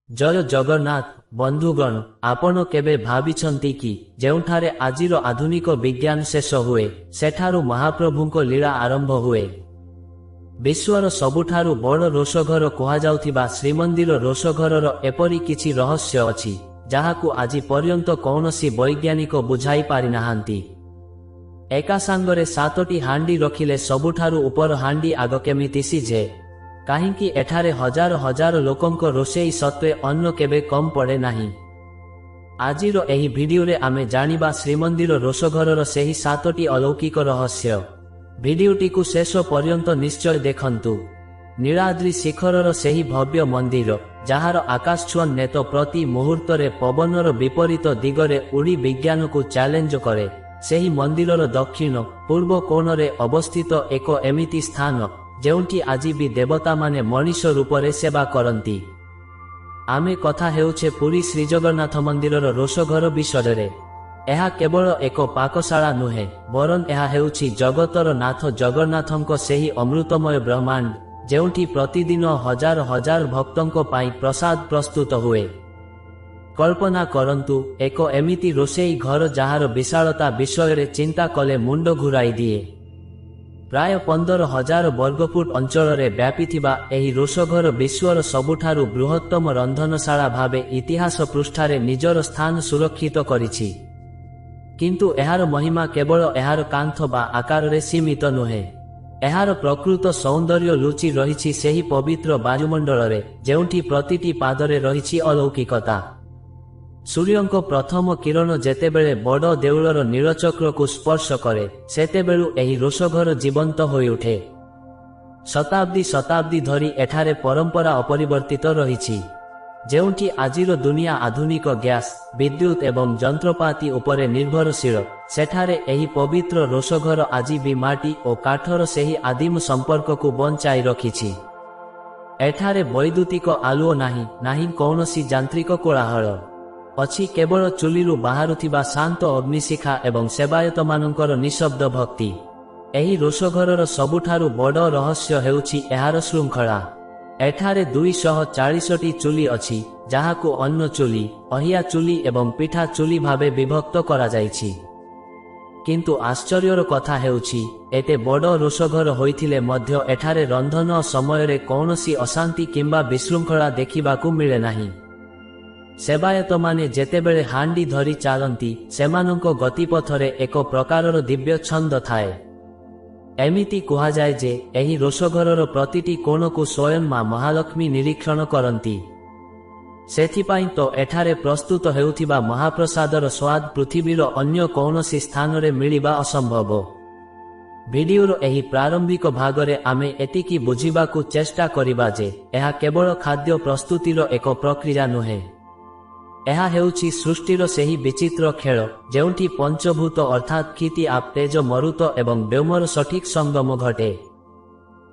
जय जगन्नाथ बंधुगण आपण केबे भाविछंती कि जेउठारे आजिर आधुनिक विज्ञान शेष हुए सेठारु महाप्रभुको लीला आरंभ हुए। विश्वर सबुठारु बड़ रोषघर कुहाजाउथिबा श्रीमंदिर रोषघरर एपरि किछि रहस्य अछि जाहाकु आजि पर्यंत कौनसी वैज्ञानिक बुझाई पारि नाहांती। एका सांगरे 7टी हांडी रखिले सबुठारु उपर हांडी आग केमिति सिझे काहींकि एठारे हजार हजार लोकंको रोषेई सत्वे अन्न केबे कम पड़े नाही। आजिर एही भिडियोरे आमे जानिबा श्रीमंदिर रोषघरर सेही 7टी अलौकिक रहस्य। भिडियोटीकु शेष पर्यंत निश्चय देखंतु। नीलाद्रि शिखरर सेही भव्य मंदिर जहार आकाशछुआ नेत प्रति मुहूर्तरे पवनर विपरीत दिगरे उड़ी विज्ञानकु चैलेंज करे। सेही मंदिरर दक्षिण पूर्व कोणरे अवस्थित एक एमिति स्थान जेउंठी आजि भी देवता माने मनीष रूपरे सेवा करंती। आमे कथा हेउछे पुरी श्रीजगन्नाथ मंदिरर रोषघर विषୟରେ। एहा केवल एक पाकशाला नुहे बरं एहा हेउछि जगतर नाथ जगन्नाथंको सेही अमृतमय ब्रह्मांड जेउंठी प्रतिदिन हजार हजार भक्तंको पाई प्रसाद प्रस्तुत हुए। कल्पना करंतु एक एमिति रोषेई घर जहार विशालता विषय चिंता कले मुंड घुराई दिए। प्राय 15,000 वर्गफुट अंचल व्यापीथिबा एही रोषघर विश्वर सबुठारु बृहत्तम रंधनशाला भावे इतिहास पृष्ठारे निजर स्थान सुरक्षित करिछि। किंतु एहार महिमा केवल एहार कांथ बा आकार सीमित नुहे। एहार प्रकृत सौंदर्य लुचि रहिछि सेही पवित्र वायुमंडल जेउंठी प्रतिटी पादरे रहिछि अलौकिकता। सूर्यंको प्रथम किरण जेतेबेले बड़ देउलर नीलचक्र को स्पर्श करे सेतेबेलु एही रोषघर जीवंत होई उठे। शताब्दी शताब्दी धरी एठारे परंपरा अपरिवर्तित रहिछि। जेउंठी आजिर दुनिया आधुनिक गैस विद्युत एवं जंत्रपाति उपरे निर्भरशील सेठारे एही पवित्र रोषघर आजि भी माटी और काठर सेही आदिम संपर्क को बंचाई रखिछि। एठारे वैद्युतिक आलुओ नाही कौनसी यांत्रिक कोलाहल अछि केवल चुलीरु बाहारुथिबा शांत अग्निशिखा एवं सेवायत मानकर निशब्द भक्ति। एही रोषघरर सबुठारु बड़ रहस्य हेउछि एहार श्रृंखला। एठारे 240टी चुली अछि जाहाकु अन्न चुली अहिया चुली एवं पिठा चुली भावे विभक्त करा जाइछि। किंतु आश्चर्यर कथा हेउछि एते बड़ रोषघर होइथिले मध्य एठारे रंधन समयरे कौनसी अशांति किंबा विशृंखला देखिबाकु मिले नाही। सेवायत माने जेतेबेले हांडी धरी चालंती सेमानंको गतिपथरे एक प्रकारर दिव्य छंद थाए। एमिति कुहा जाए जे एही रोषघरर प्रतिटी कोणकु स्वयं मां महालक्ष्मी निरीक्षण करंती। सेथिपाई तो एठारे प्रस्तुत हेउथिबा महाप्रसादर स्वाद पृथिवीर अन्य कौनसी स्थानरे मिलिबा असंभव। भिडियोर एही प्रारंभिक भागरे आमे एतिकी बुझिबाकु चेष्टा करिबा जे एहा केवल खाद्य प्रस्तुतिर एक प्रक्रिया नुहे। एहा हेउछि सृष्टिर सेही विचित्र खेल जेउंठी पंचभूत अर्थात क्षिति आप तेज मरुत एवं व्योमर सठिक संगम घटे।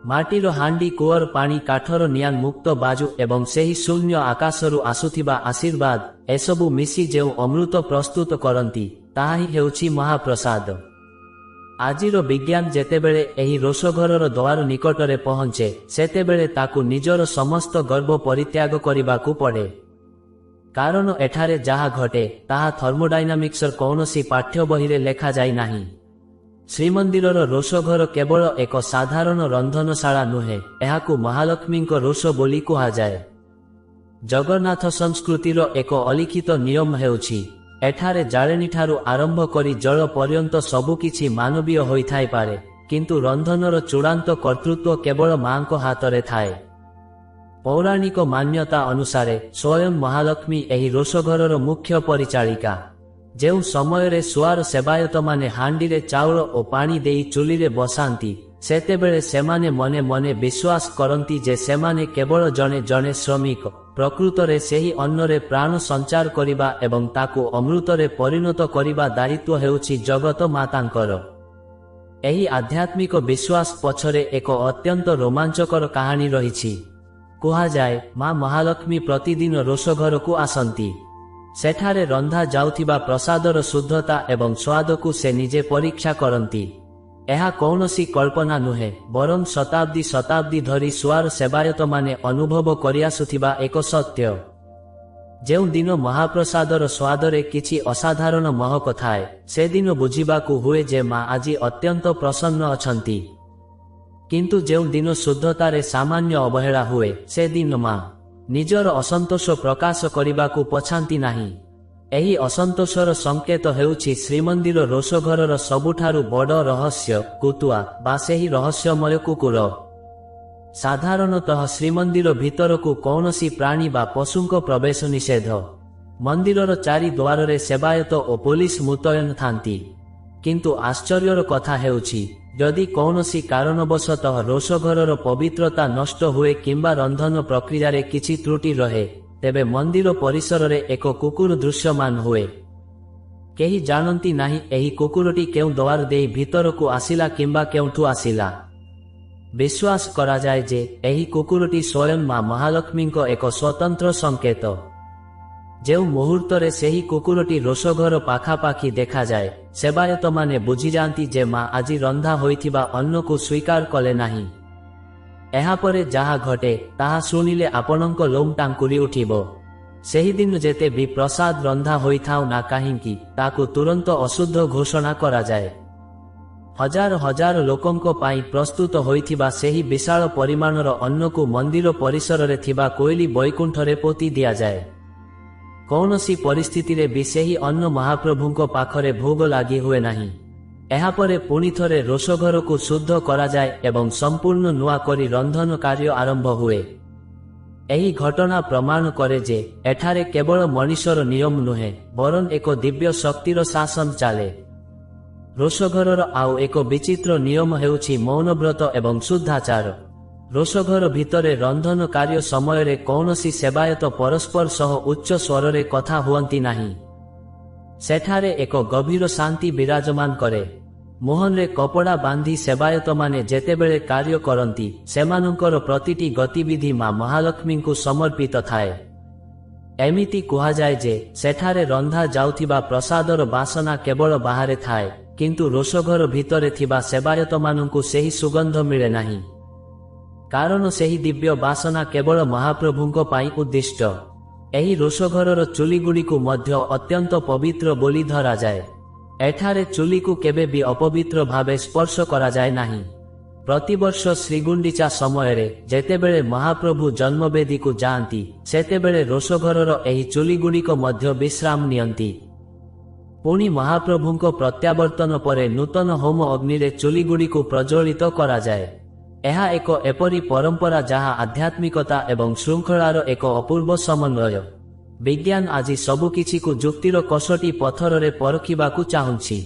माटीर हांडी कुअर पानी काठर नियां मुक्त बाजु एवं सेही शून्य आकाशरु आसुथिबा आशीर्वाद एसबु मिसी जेउ अमृत प्रस्तुत करंती ताहा ही हेउछि महाप्रसाद। आजिर विज्ञान जेतेबेले एही रोषघरर द्वार निकटरे पहुंचे सेतेबेले ताकु निजर समस्त गर्व परित्याग करिबाकु पड़े। कारण एठारे जहा घटे ताहा थर्मोडायनामिक्सर कौनसी पाठ्य बहिरे लेखा जाई नाही। श्रीमंदिरर रोषघर केवल एक साधारण रंधनशाला नुहे एहाकु महालक्ष्मींको रोष बोली कुहा जाए। जगन्नाथ संस्कृतिर एक अलिखित नियम हेउछि एठारे जाळेनी ठारू आरंभ करी जल पर्यंत सबुकिछि मानवीय होइथाइ पारे किंतु रंधनर चूड़ांत कर्तृत्व केवल मांको हातरे थाए। पौराणिक मान्यता अनुसारे स्वयं महालक्ष्मी एही रोषघरर मुख्य परिचालिका। जेउ समयरे सुआर सेवायत माने हांडीरे चाउल ओ पानी देई चुलीरे बसांती सेतेबेले सेमाने मने मने विश्वास करंती जे सेमाने केवल जने जने श्रमिक प्रकृतरे सेही अन्नरे प्राण संचार करिबा एवं ताकु अमृतरे परिणत करिबा दायित्व हेउछि जगत मातांकर। एही आध्यात्मिक विश्वास पछरे एक अत्यंत रोमांचकर कहानी रहिछि। कुहा जाए मां महालक्ष्मी प्रतिदिन रोषघर को आसंती। सेठारे रंधा जाउथिबा प्रसादर शुद्धता एवं स्वादकु से निजे परीक्षा करंती। एहा कौनसी कल्पना नुहे बरं शताब्दी शताब्दी धरी सुआर सेवायत माने अनुभव करियासुथिबा एक सत्य। ଯେଉଁ ଦିନ ମହାପ୍ରସାଦର ସ୍ୱାଦରେ କିଛି ଅସାଧାରଣ ମହକ ଥାଏ, ସେଦିନ ବୁଝିବାକୁ ହୁଏ ଯେ ମା ଆଜି ଅତ୍ୟନ୍ତ ପ୍ରସନ୍ନ ଅଛନ୍ତି। କିନ୍ତୁ ଯେଉଁ ଦିନ ଶୁଦ୍ଧତାରେ ସାମାନ୍ୟ ଅବହେଳା ହୁଏ, ସେଦିନ ମା ନିଜର ଅସନ୍ତୋଷ ପ୍ରକାଶ କରିବାକୁ ପଛାନ୍ତି ନାହିଁ। ଏହି ଅସନ୍ତୋଷର ସଂକେତ ହେଉଛି ଶ୍ରୀମନ୍ଦିର ରୋଷଘରର ସବୁଠାରୁ ବଡ଼ ରହସ୍ୟ, କୁତୁଆ ବା ସେହି ରହସ୍ୟମୟ କୁକୁର। ସାଧାରଣତଃ ଶ୍ରୀମନ୍ଦିର ଭିତରକୁ କୌଣସି ପ୍ରାଣୀ ବା ପଶୁଙ୍କ ପ୍ରବେଶ ନିଷେଧ। ମନ୍ଦିରର ଚାରି ଦ୍ୱାରରେ ସେବାୟତ ଓ ପୋଲିସ ମୁତୟନ ଥାନ୍ତି। କିନ୍ତୁ ଆଶ୍ଚର୍ଯ୍ୟର କଥା ହେଉଛି, ଯଦି କୌଣସି କାରଣବଶତଃ ରୋଷଘରର ପବିତ୍ରତା ନଷ୍ଟ ହୁଏ କିମ୍ବା ରନ୍ଧନ ପ୍ରକ୍ରିୟାରେ କିଛି ତ୍ରୁଟି ରହେ, ତେବେ ମନ୍ଦିର ପରିସରରେ ଏକ କୁକୁର ଦୃଶ୍ୟମାନ ହୁଏ। କେହି ଜାଣନ୍ତି ନାହିଁ ଏହି କୁକୁରଟି କେଉଁ ଦ୍ୱାର ଦେଇ ଭିତରକୁ ଆସିଲା କିମ୍ବା କେଉଁଠୁ ଆସିଲା। ବିଶ୍ୱାସ କରାଯାଏ ଯେ ଏହି କୁକୁରଟି ସ୍ୱୟଂ ମା ମହାଲକ୍ଷ୍ମୀଙ୍କ ଏକ ସ୍ୱତନ୍ତ୍ର ସଂକେତ। ଯେଉଁ ମୁହୂର୍ତ୍ତରେ ସେହି କୁକୁରଟି ରୋଷଘର ପାଖାପାଖି ଦେଖାଯାଏ, ସେବାୟତମାନେ ବୁଝିଯାଆନ୍ତି ଯେ ମା ଆଜି ରନ୍ଧା ହୋଇଥିବା ଅନ୍ନକୁ ସ୍ୱୀକାର କଲେ ନାହିଁ। ଏହାପରେ ଯାହା ଘଟେ ତାହା ଶୁଣିଲେ ଆପଣଙ୍କ ଲୋମ ଟାଙ୍କୁରି ଉଠିବ। ସେହିଦିନ ଯେତେ ବି ପ୍ରସାଦ ରନ୍ଧା ହୋଇଥାଉ ନା କାହିଁକି, ତାକୁ ତୁରନ୍ତ ଅଶୁଦ୍ଧ ଘୋଷଣା କରାଯାଏ। ହଜାର ହଜାର ଲୋକଙ୍କ ପାଇଁ ପ୍ରସ୍ତୁତ ହୋଇଥିବା ସେହି ବିଶାଳ ପରିମାଣର ଅନ୍ନକୁ ମନ୍ଦିର ପରିସରରେ ଥିବା କୋଇଲି ବୈକୁଣ୍ଠରେ ପୋତି ଦିଆଯାଏ। କୌଣସି ପରିସ୍ଥିତିରେ ବି ସେହି ଅନ୍ନ ମହାପ୍ରଭୁଙ୍କ ପାଖରେ ଭୋଗ ଲାଗି ହୁଏ ନାହିଁ। ଏହାପରେ ପୁଣିଥରେ ରୋଷଘରକୁ ଶୁଦ୍ଧ କରାଯାଏ ଏବଂ ସମ୍ପୂର୍ଣ୍ଣ ନୂଆ କରି ରନ୍ଧନ କାର୍ଯ୍ୟ ଆରମ୍ଭ ହୁଏ। ଏହି ଘଟଣା ପ୍ରମାଣ କରେ ଯେ ଏଠାରେ କେବଳ ମଣିଷର ନିୟମ ନୁହେଁ, ବରଂ ଏକ ଦିବ୍ୟ ଶକ୍ତିର ଶାସନ ଚାଲେ। ରୋଷଘରର ଆଉ ଏକ ବିଚିତ୍ର ନିୟମ ହେଉଛି ମୌନବ୍ରତ ଏବଂ ଶୁଦ୍ଧାଚାର। ରୋଷଘର ଭିତରେ ରନ୍ଧନ କାର୍ଯ୍ୟ ସମୟରେ କୌଣସି ସେବାୟତ ପରସ୍ପର ସହ ଉଚ୍ଚ ସ୍ୱରରେ କଥା ହୁଅନ୍ତି ନାହିଁ। ସେଠାରେ ଏକ ଗଭୀର ଶାନ୍ତି ବିରାଜମାନ କରେ। ମୁହଁରେ କପଡ଼ା ବାନ୍ଧି ସେବାୟତମାନେ ଯେତେବେଳେ କାର୍ଯ୍ୟ କରନ୍ତି, ସେମାନଙ୍କର ପ୍ରତିଟି ଗତିବିଧି ମା ମହାଲକ୍ଷ୍ମୀଙ୍କୁ ସମର୍ପିତ ଥାଏ। ଏମିତି କୁହାଯାଏ ଯେ ସେଠାରେ ରନ୍ଧା ଯାଉଥିବା ପ୍ରସାଦର ବାସନା କେବଳ ବାହାରେ ଥାଏ, କିନ୍ତୁ ରୋଷଘର ଭିତରେ ଥିବା ସେବାୟତମାନଙ୍କୁ ସେହି ସୁଗନ୍ଧ ମିଳେ ନାହିଁ। କାରଣ ସେହି ଦିବ୍ୟ ବାସନା କେବଳ ମହାପ୍ରଭୁଙ୍କ ପାଇଁ ଉଦ୍ଦିଷ୍ଟ। ଏହି ରୋଷଘରର ଚୁଲିଗୁଡ଼ିକୁ ମଧ୍ୟ ଅତ୍ୟନ୍ତ ପବିତ୍ର ବୋଲି ଧରାଯାଏ। ଏଠାରେ ଚୁଲିକୁ କେବେ ବି ଅପବିତ୍ର ଭାବେ ସ୍ପର୍ଶ କରାଯାଏ ନାହିଁ। ପ୍ରତିବର୍ଷ ଶ୍ରୀଗୁଣ୍ଡିଚା ସମୟରେ ଯେତେବେଳେ ମହାପ୍ରଭୁ ଜନ୍ମବେଦୀକୁ ଯାଆନ୍ତି, ସେତେବେଳେ ରୋଷଘରର ଏହି ଚୁଲିଗୁଡ଼ିକ ମଧ୍ୟ ବିଶ୍ରାମ ନିଅନ୍ତି। ପୁଣି ମହାପ୍ରଭୁଙ୍କ ପ୍ରତ୍ୟାବର୍ତ୍ତନ ପରେ ନୂତନ ହୋମ ଅଗ୍ନିରେ ଚୁଲିଗୁଡ଼ିକୁ ପ୍ରଜ୍ୱଳିତ କରାଯାଏ। ଏହା ଏକ ଏପରି ପରମ୍ପରା ଯାହା ଆଧ୍ୟାତ୍ମିକତା ଏବଂ ଶୃଙ୍ଖଳାର ଏକ ଅପୂର୍ବ ସମନ୍ୱୟ। ବିଜ୍ଞାନ ଆଜି ସବୁକିଛିକୁ ଯୁକ୍ତିର କଷଟି ପଥରରେ ପରଖିବାକୁ ଚାହୁଁଛି,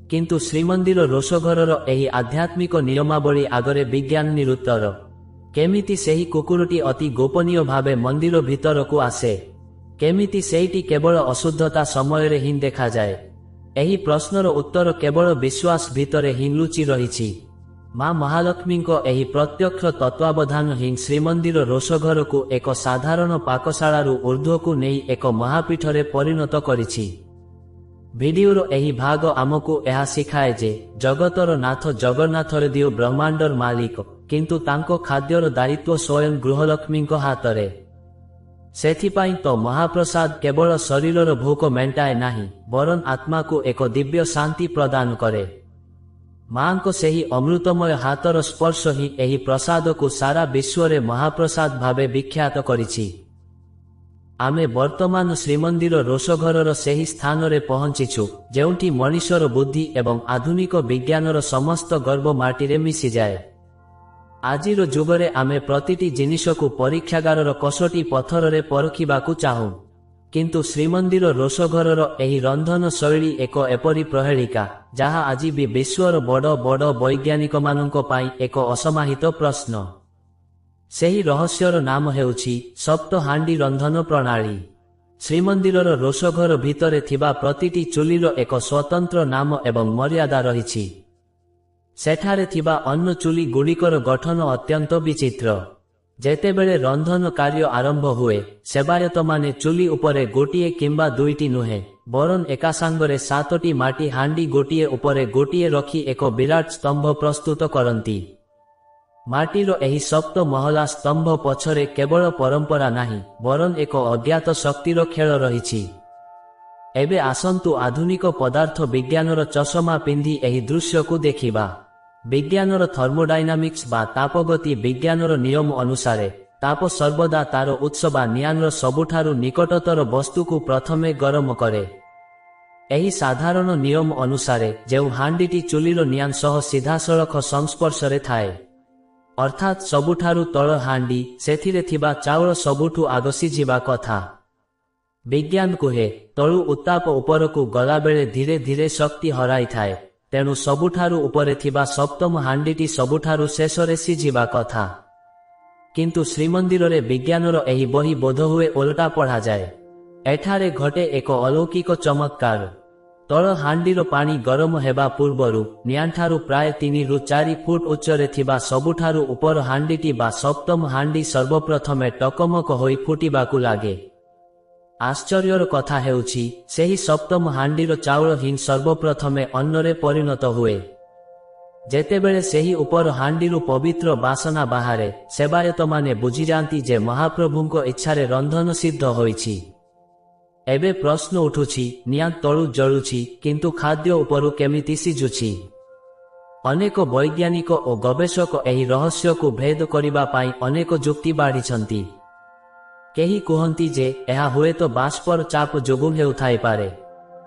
କିନ୍ତୁ ଶ୍ରୀମନ୍ଦିର ରୋଷଘରର ଏହି ଆଧ୍ୟାତ୍ମିକ ନିୟମାବଳୀ ଆଗରେ ବିଜ୍ଞାନ ନିରୁତ୍ତର। କେମିତି ସେହି କୁକୁରଟି ଅତି ଗୋପନୀୟ ଭାବେ ମନ୍ଦିର ଭିତରକୁ ଆସେ? କେମିତି ସେଇଟି କେବଳ ଅଶୁଦ୍ଧତା ସମୟରେ ହିଁ ଦେଖାଯାଏ? ଏହି ପ୍ରଶ୍ନର ଉତ୍ତର କେବଳ ବିଶ୍ୱାସ ଭିତରେ ହିଁ ଲୁଚି ରହିଛି। ମା ମହାଲକ୍ଷ୍ମୀଙ୍କ ଏହି ପ୍ରତ୍ୟକ୍ଷ ତତ୍ତ୍ୱାବଧାନ ହିଁ ଶ୍ରୀମନ୍ଦିର ରୋଷଘରକୁ ଏକ ସାଧାରଣ ପାକଶାଳାରୁ ଊର୍ଦ୍ଧ୍ୱକୁ ନେଇ ଏକ ମହାପୀଠରେ ପରିଣତ କରିଛି। ଭିଡିଓର ଏହି ଭାଗ ଆମକୁ ଏହା ଶିଖାଏ ଯେ ଜଗତର ନାଥ ଜଗନ୍ନାଥର ଦିଅ ବ୍ରହ୍ମାଣ୍ଡର ମାଲିକ, କିନ୍ତୁ ତାଙ୍କ ଖାଦ୍ୟର ଦାୟିତ୍ୱ ସ୍ୱୟଂ ଗୃହଲକ୍ଷ୍ମୀଙ୍କ ହାତରେ। ସେଥିପାଇଁ ତ ମହାପ୍ରସାଦ କେବଳ ଶରୀରର ଭୋକ ମେଣ୍ଟାଏ ନାହିଁ, ବରଂ ଆତ୍ମାକୁ ଏକ ଦିବ୍ୟ ଶାନ୍ତି ପ୍ରଦାନ କରେ। ମାଙ୍କ ସେହି ଅମୃତମୟ ହାତର ସ୍ପର୍ଶ ହିଁ ଏହି ପ୍ରସାଦକୁ ସାରା ବିଶ୍ୱରେ ମହାପ୍ରସାଦ ଭାବେ ବିଖ୍ୟାତ କରିଛି। ଆମେ ବର୍ତ୍ତମାନ ଶ୍ରୀମନ୍ଦିର ରୋଷଘରର ସେହି ସ୍ଥାନରେ ପହଞ୍ଚିଛୁ, ଯେଉଁଠି ମଣିଷର ବୁଦ୍ଧି ଏବଂ ଆଧୁନିକ ବିଜ୍ଞାନର ସମସ୍ତ ଗର୍ବ ମାଟିରେ ମିଶିଯାଏ। ଆଜିର ଯୁଗରେ ଆମେ ପ୍ରତିଟି ଜିନିଷକୁ ପରୀକ୍ଷାଗାରର କଷଟି ପଥରରେ ପରଖିବାକୁ ଚାହୁଁ, କିନ୍ତୁ ଶ୍ରୀମନ୍ଦିର ରୋଷଘରର ଏହି ରନ୍ଧନ ଶୈଳୀ ଏକ ଏପରି ପ୍ରହେଳିକା, ଯାହା ଆଜି ବି ବିଶ୍ୱର ବଡ଼ ବଡ଼ ବୈଜ୍ଞାନିକମାନଙ୍କ ପାଇଁ ଏକ ଅସମାହିତ ପ୍ରଶ୍ନ। ସେହି ରହସ୍ୟର ନାମ ହେଉଛି ସପ୍ତହାଣ୍ଡି ରନ୍ଧନ ପ୍ରଣାଳୀ। ଶ୍ରୀମନ୍ଦିରର ରୋଷଘର ଭିତରେ ଥିବା ପ୍ରତିଟି ଚୁଲିର ଏକ ସ୍ୱତନ୍ତ୍ର ନାମ ଏବଂ ମର୍ଯ୍ୟାଦା ରହିଛି। ସେଠାରେ ଥିବା ଅନ୍ନ ଚୁଲି ଗୁଡ଼ିକର ଗଠନ ଅତ୍ୟନ୍ତ ବିଚିତ୍ର। ଯେତେବେଳେ ରନ୍ଧନ କାର୍ଯ୍ୟ ଆରମ୍ଭ ହୁଏ, ସେବାୟତମାନେ ଚୁଲି ଉପରେ ଗୋଟିଏ କିମ୍ବା ଦୁଇଟି ନୁହେଁ, ବରଂ ଏକାସାଙ୍ଗରେ 7ଟି ମାଟି ହାଣ୍ଡି ଗୋଟିଏ ଉପରେ ଗୋଟିଏ ରଖି ଏକ ବିରାଟ ସ୍ତମ୍ଭ ପ୍ରସ୍ତୁତ କରନ୍ତି। ମାଟିର ଏହି ସପ୍ତ ମହଲା ସ୍ତମ୍ଭ ପଛରେ କେବଳ ପରମ୍ପରା ନାହିଁ, ବରଂ ଏକ ଅଜ୍ଞାତ ଶକ୍ତିର ଖେଳ ରହିଛି। ଏବେ ଆସନ୍ତୁ ଆଧୁନିକ ପଦାର୍ଥ ବିଜ୍ଞାନର ଚଷମା ପିନ୍ଧି ଏହି ଦୃଶ୍ୟକୁ ଦେଖିବା। ବିଜ୍ଞାନର ଥର୍ମୋଡାଇନାମିକ୍ସ ବା ତାପଗତି ବିଜ୍ଞାନର ନିୟମ ଅନୁସାରେ ତାପ ସର୍ବଦା ତାର ଉତ୍ସ ବା ନିଆଁର ସବୁଠାରୁ ନିକଟତର ବସ୍ତୁକୁ ପ୍ରଥମେ ଗରମ କରେ। ଏହି ସାଧାରଣ ନିୟମ ଅନୁସାରେ ଯେଉଁ ହାଣ୍ଡିଟି ଚୁଲିର ନିଆଁ ସହ ସିଧାସଳଖ ସଂସ୍ପର୍ଶରେ ଥାଏ, ଅର୍ଥାତ୍ ସବୁଠାରୁ ତଳ ହାଣ୍ଡି, ସେଥିରେ ଥିବା ଚାଉଳ ସବୁଠୁ ଆଗ ସିଝିବା କଥା। ବିଜ୍ଞାନ କୁହେ, ତଳୁ ଉତ୍ତାପ ଉପରକୁ ଗଲାବେଳେ ଧୀରେ ଧୀରେ ଶକ୍ତି ହରାଇଥାଏ, ତେଣୁ ସବୁଠାରୁ ଉପରେ ଥିବା ସପ୍ତମ ହାଣ୍ଡିଟି ସବୁଠାରୁ ଶେଷରେ ସିଝିବା କଥା। କିନ୍ତୁ ଶ୍ରୀମନ୍ଦିରରେ ବିଜ୍ଞାନର ଏହି ବହି ବୋଧହୁଏ ଓଲଟା ପଢ଼ାଯାଏ। ଏଠାରେ ଘଟେ ଏକ ଅଲୌକିକ ଚମତ୍କାର। ତଳ ହାଣ୍ଡିର ପାଣି ଗରମ ହେବା ପୂର୍ବରୁ ନିଆଁଠାରୁ ପ୍ରାୟ 3 ରୁ 4 ଫୁଟ ଉଚ୍ଚରେ ଥିବା ସବୁଠାରୁ ଉପର ହାଣ୍ଡିଟି ବା ସପ୍ତମ ହାଣ୍ଡି ସର୍ବପ୍ରଥମେ ଟକମକ ହୋଇ ଫୁଟିବାକୁ ଲାଗେ। ଆଶ୍ଚର୍ଯ୍ୟର କଥା ହେଉଛି, ସେହି ସପ୍ତମ ହାଣ୍ଡିର ଚାଉଳ ହିଁ ସର୍ବପ୍ରଥମେ ଅନ୍ନରେ ପରିଣତ ହୁଏ। ଯେତେବେଳେ ସେହି ଉପର ହାଣ୍ଡିରୁ ପବିତ୍ର ବାସନା ବାହାରେ, ସେବାୟତମାନେ ବୁଝିଯାଆନ୍ତି ଯେ ମହାପ୍ରଭୁଙ୍କ ଇଚ୍ଛାରେ ରନ୍ଧନ ସିଦ୍ଧ ହୋଇଛି। ଏବେ ପ୍ରଶ୍ନ ଉଠୁଛି, ନିଆଁ ତଳୁ ଜଳୁଛି, କିନ୍ତୁ ଖାଦ୍ୟ ଉପରୁ କେମିତି ସିଝୁଛି? ଅନେକ ବୈଜ୍ଞାନିକ ଓ ଗବେଷକ ଏହି ରହସ୍ୟକୁ ଭେଦ କରିବା ପାଇଁ ଅନେକ ଯୁକ୍ତି ବାଢ଼ିଛନ୍ତି। କେହି କୁହନ୍ତି ଯେ ଏହା ହୁଏତ ବାଷ୍ପର ଚାପ ଯୋଗୁଁ ହେଉଥାଇପାରେ,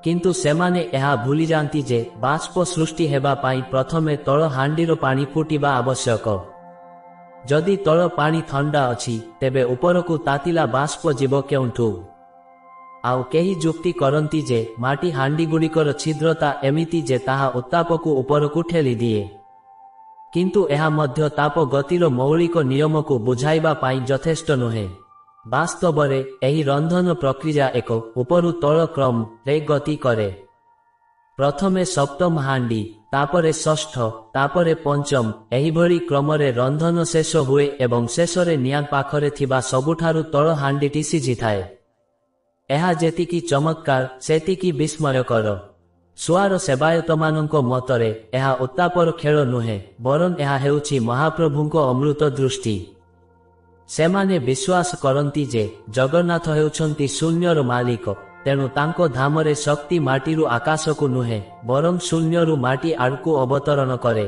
କିନ୍ତୁ ସେମାନେ ଏହା ଭୁଲିଯାଆନ୍ତି ଯେ ବାଷ୍ପ ସୃଷ୍ଟି ହେବା ପାଇଁ ପ୍ରଥମେ ତଳ ହାଣ୍ଡିର ପାଣି ଫୁଟିବା ଆବଶ୍ୟକ। ଯଦି ତଳ ପାଣି ଥଣ୍ଡା ଅଛି, ତେବେ ଉପରକୁ ତାତିଲା ବାଷ୍ପ ଯିବ କେଉଁଠୁ? ଆଉ କେହି ଯୁକ୍ତି କରନ୍ତି ଯେ ମାଟି ହାଣ୍ଡିଗୁଡ଼ିକର ଛିଦ୍ରତା ଏମିତି ଯେ ତାହା ଉତ୍ତାପକୁ ଉପରକୁ ଠେଲିଦିଏ। କିନ୍ତୁ ଏହା ମଧ୍ୟ ତାପ ଗତିର ମୌଳିକ ନିୟମକୁ ବୁଝାଇବା ପାଇଁ ଯଥେଷ୍ଟ ନୁହେଁ। ବାସ୍ତବରେ ଏହି ରନ୍ଧନ ପ୍ରକ୍ରିୟା ଏକ ଉପରୁ ତଳ କ୍ରମରେ ଗତି କରେ। ପ୍ରଥମେ ସପ୍ତମ ହାଣ୍ଡି, ତାପରେ ଷଷ୍ଠ, ତାପରେ ପଞ୍ଚମ, ଏହିଭଳି କ୍ରମରେ ରନ୍ଧନ ଶେଷ ହୁଏ ଏବଂ ଶେଷରେ ନିଆଁ ପାଖରେ ଥିବା ସବୁଠାରୁ ତଳ ହାଣ୍ଡିଟି ସିଝିଥାଏ। ଏହା ଯେତିକି ଚମତ୍କାର, ସେତିକି ବିସ୍ମୟକର। ସୁଆର ସେବାୟତମାନଙ୍କ ମତରେ ଏହା ଉତ୍ତାପର ଖେଳ ନୁହେଁ, ବରଂ ଏହା ହେଉଛି ମହାପ୍ରଭୁଙ୍କ ଅମୃତ ଦୃଷ୍ଟି। ସେମାନେ ବିଶ୍ୱାସ କରନ୍ତି ଯେ ଜଗନ୍ନାଥ ହେଉଛନ୍ତି ଶୂନ୍ୟର ମାଲିକ, ତେଣୁ ତାଙ୍କ ଧାମରେ ଶକ୍ତି ମାଟିରୁ ଆକାଶକୁ ନୁହେଁ, ବରଂ ଶୂନ୍ୟରୁ ମାଟି ଆଡ଼କୁ ଅବତରଣ କରେ।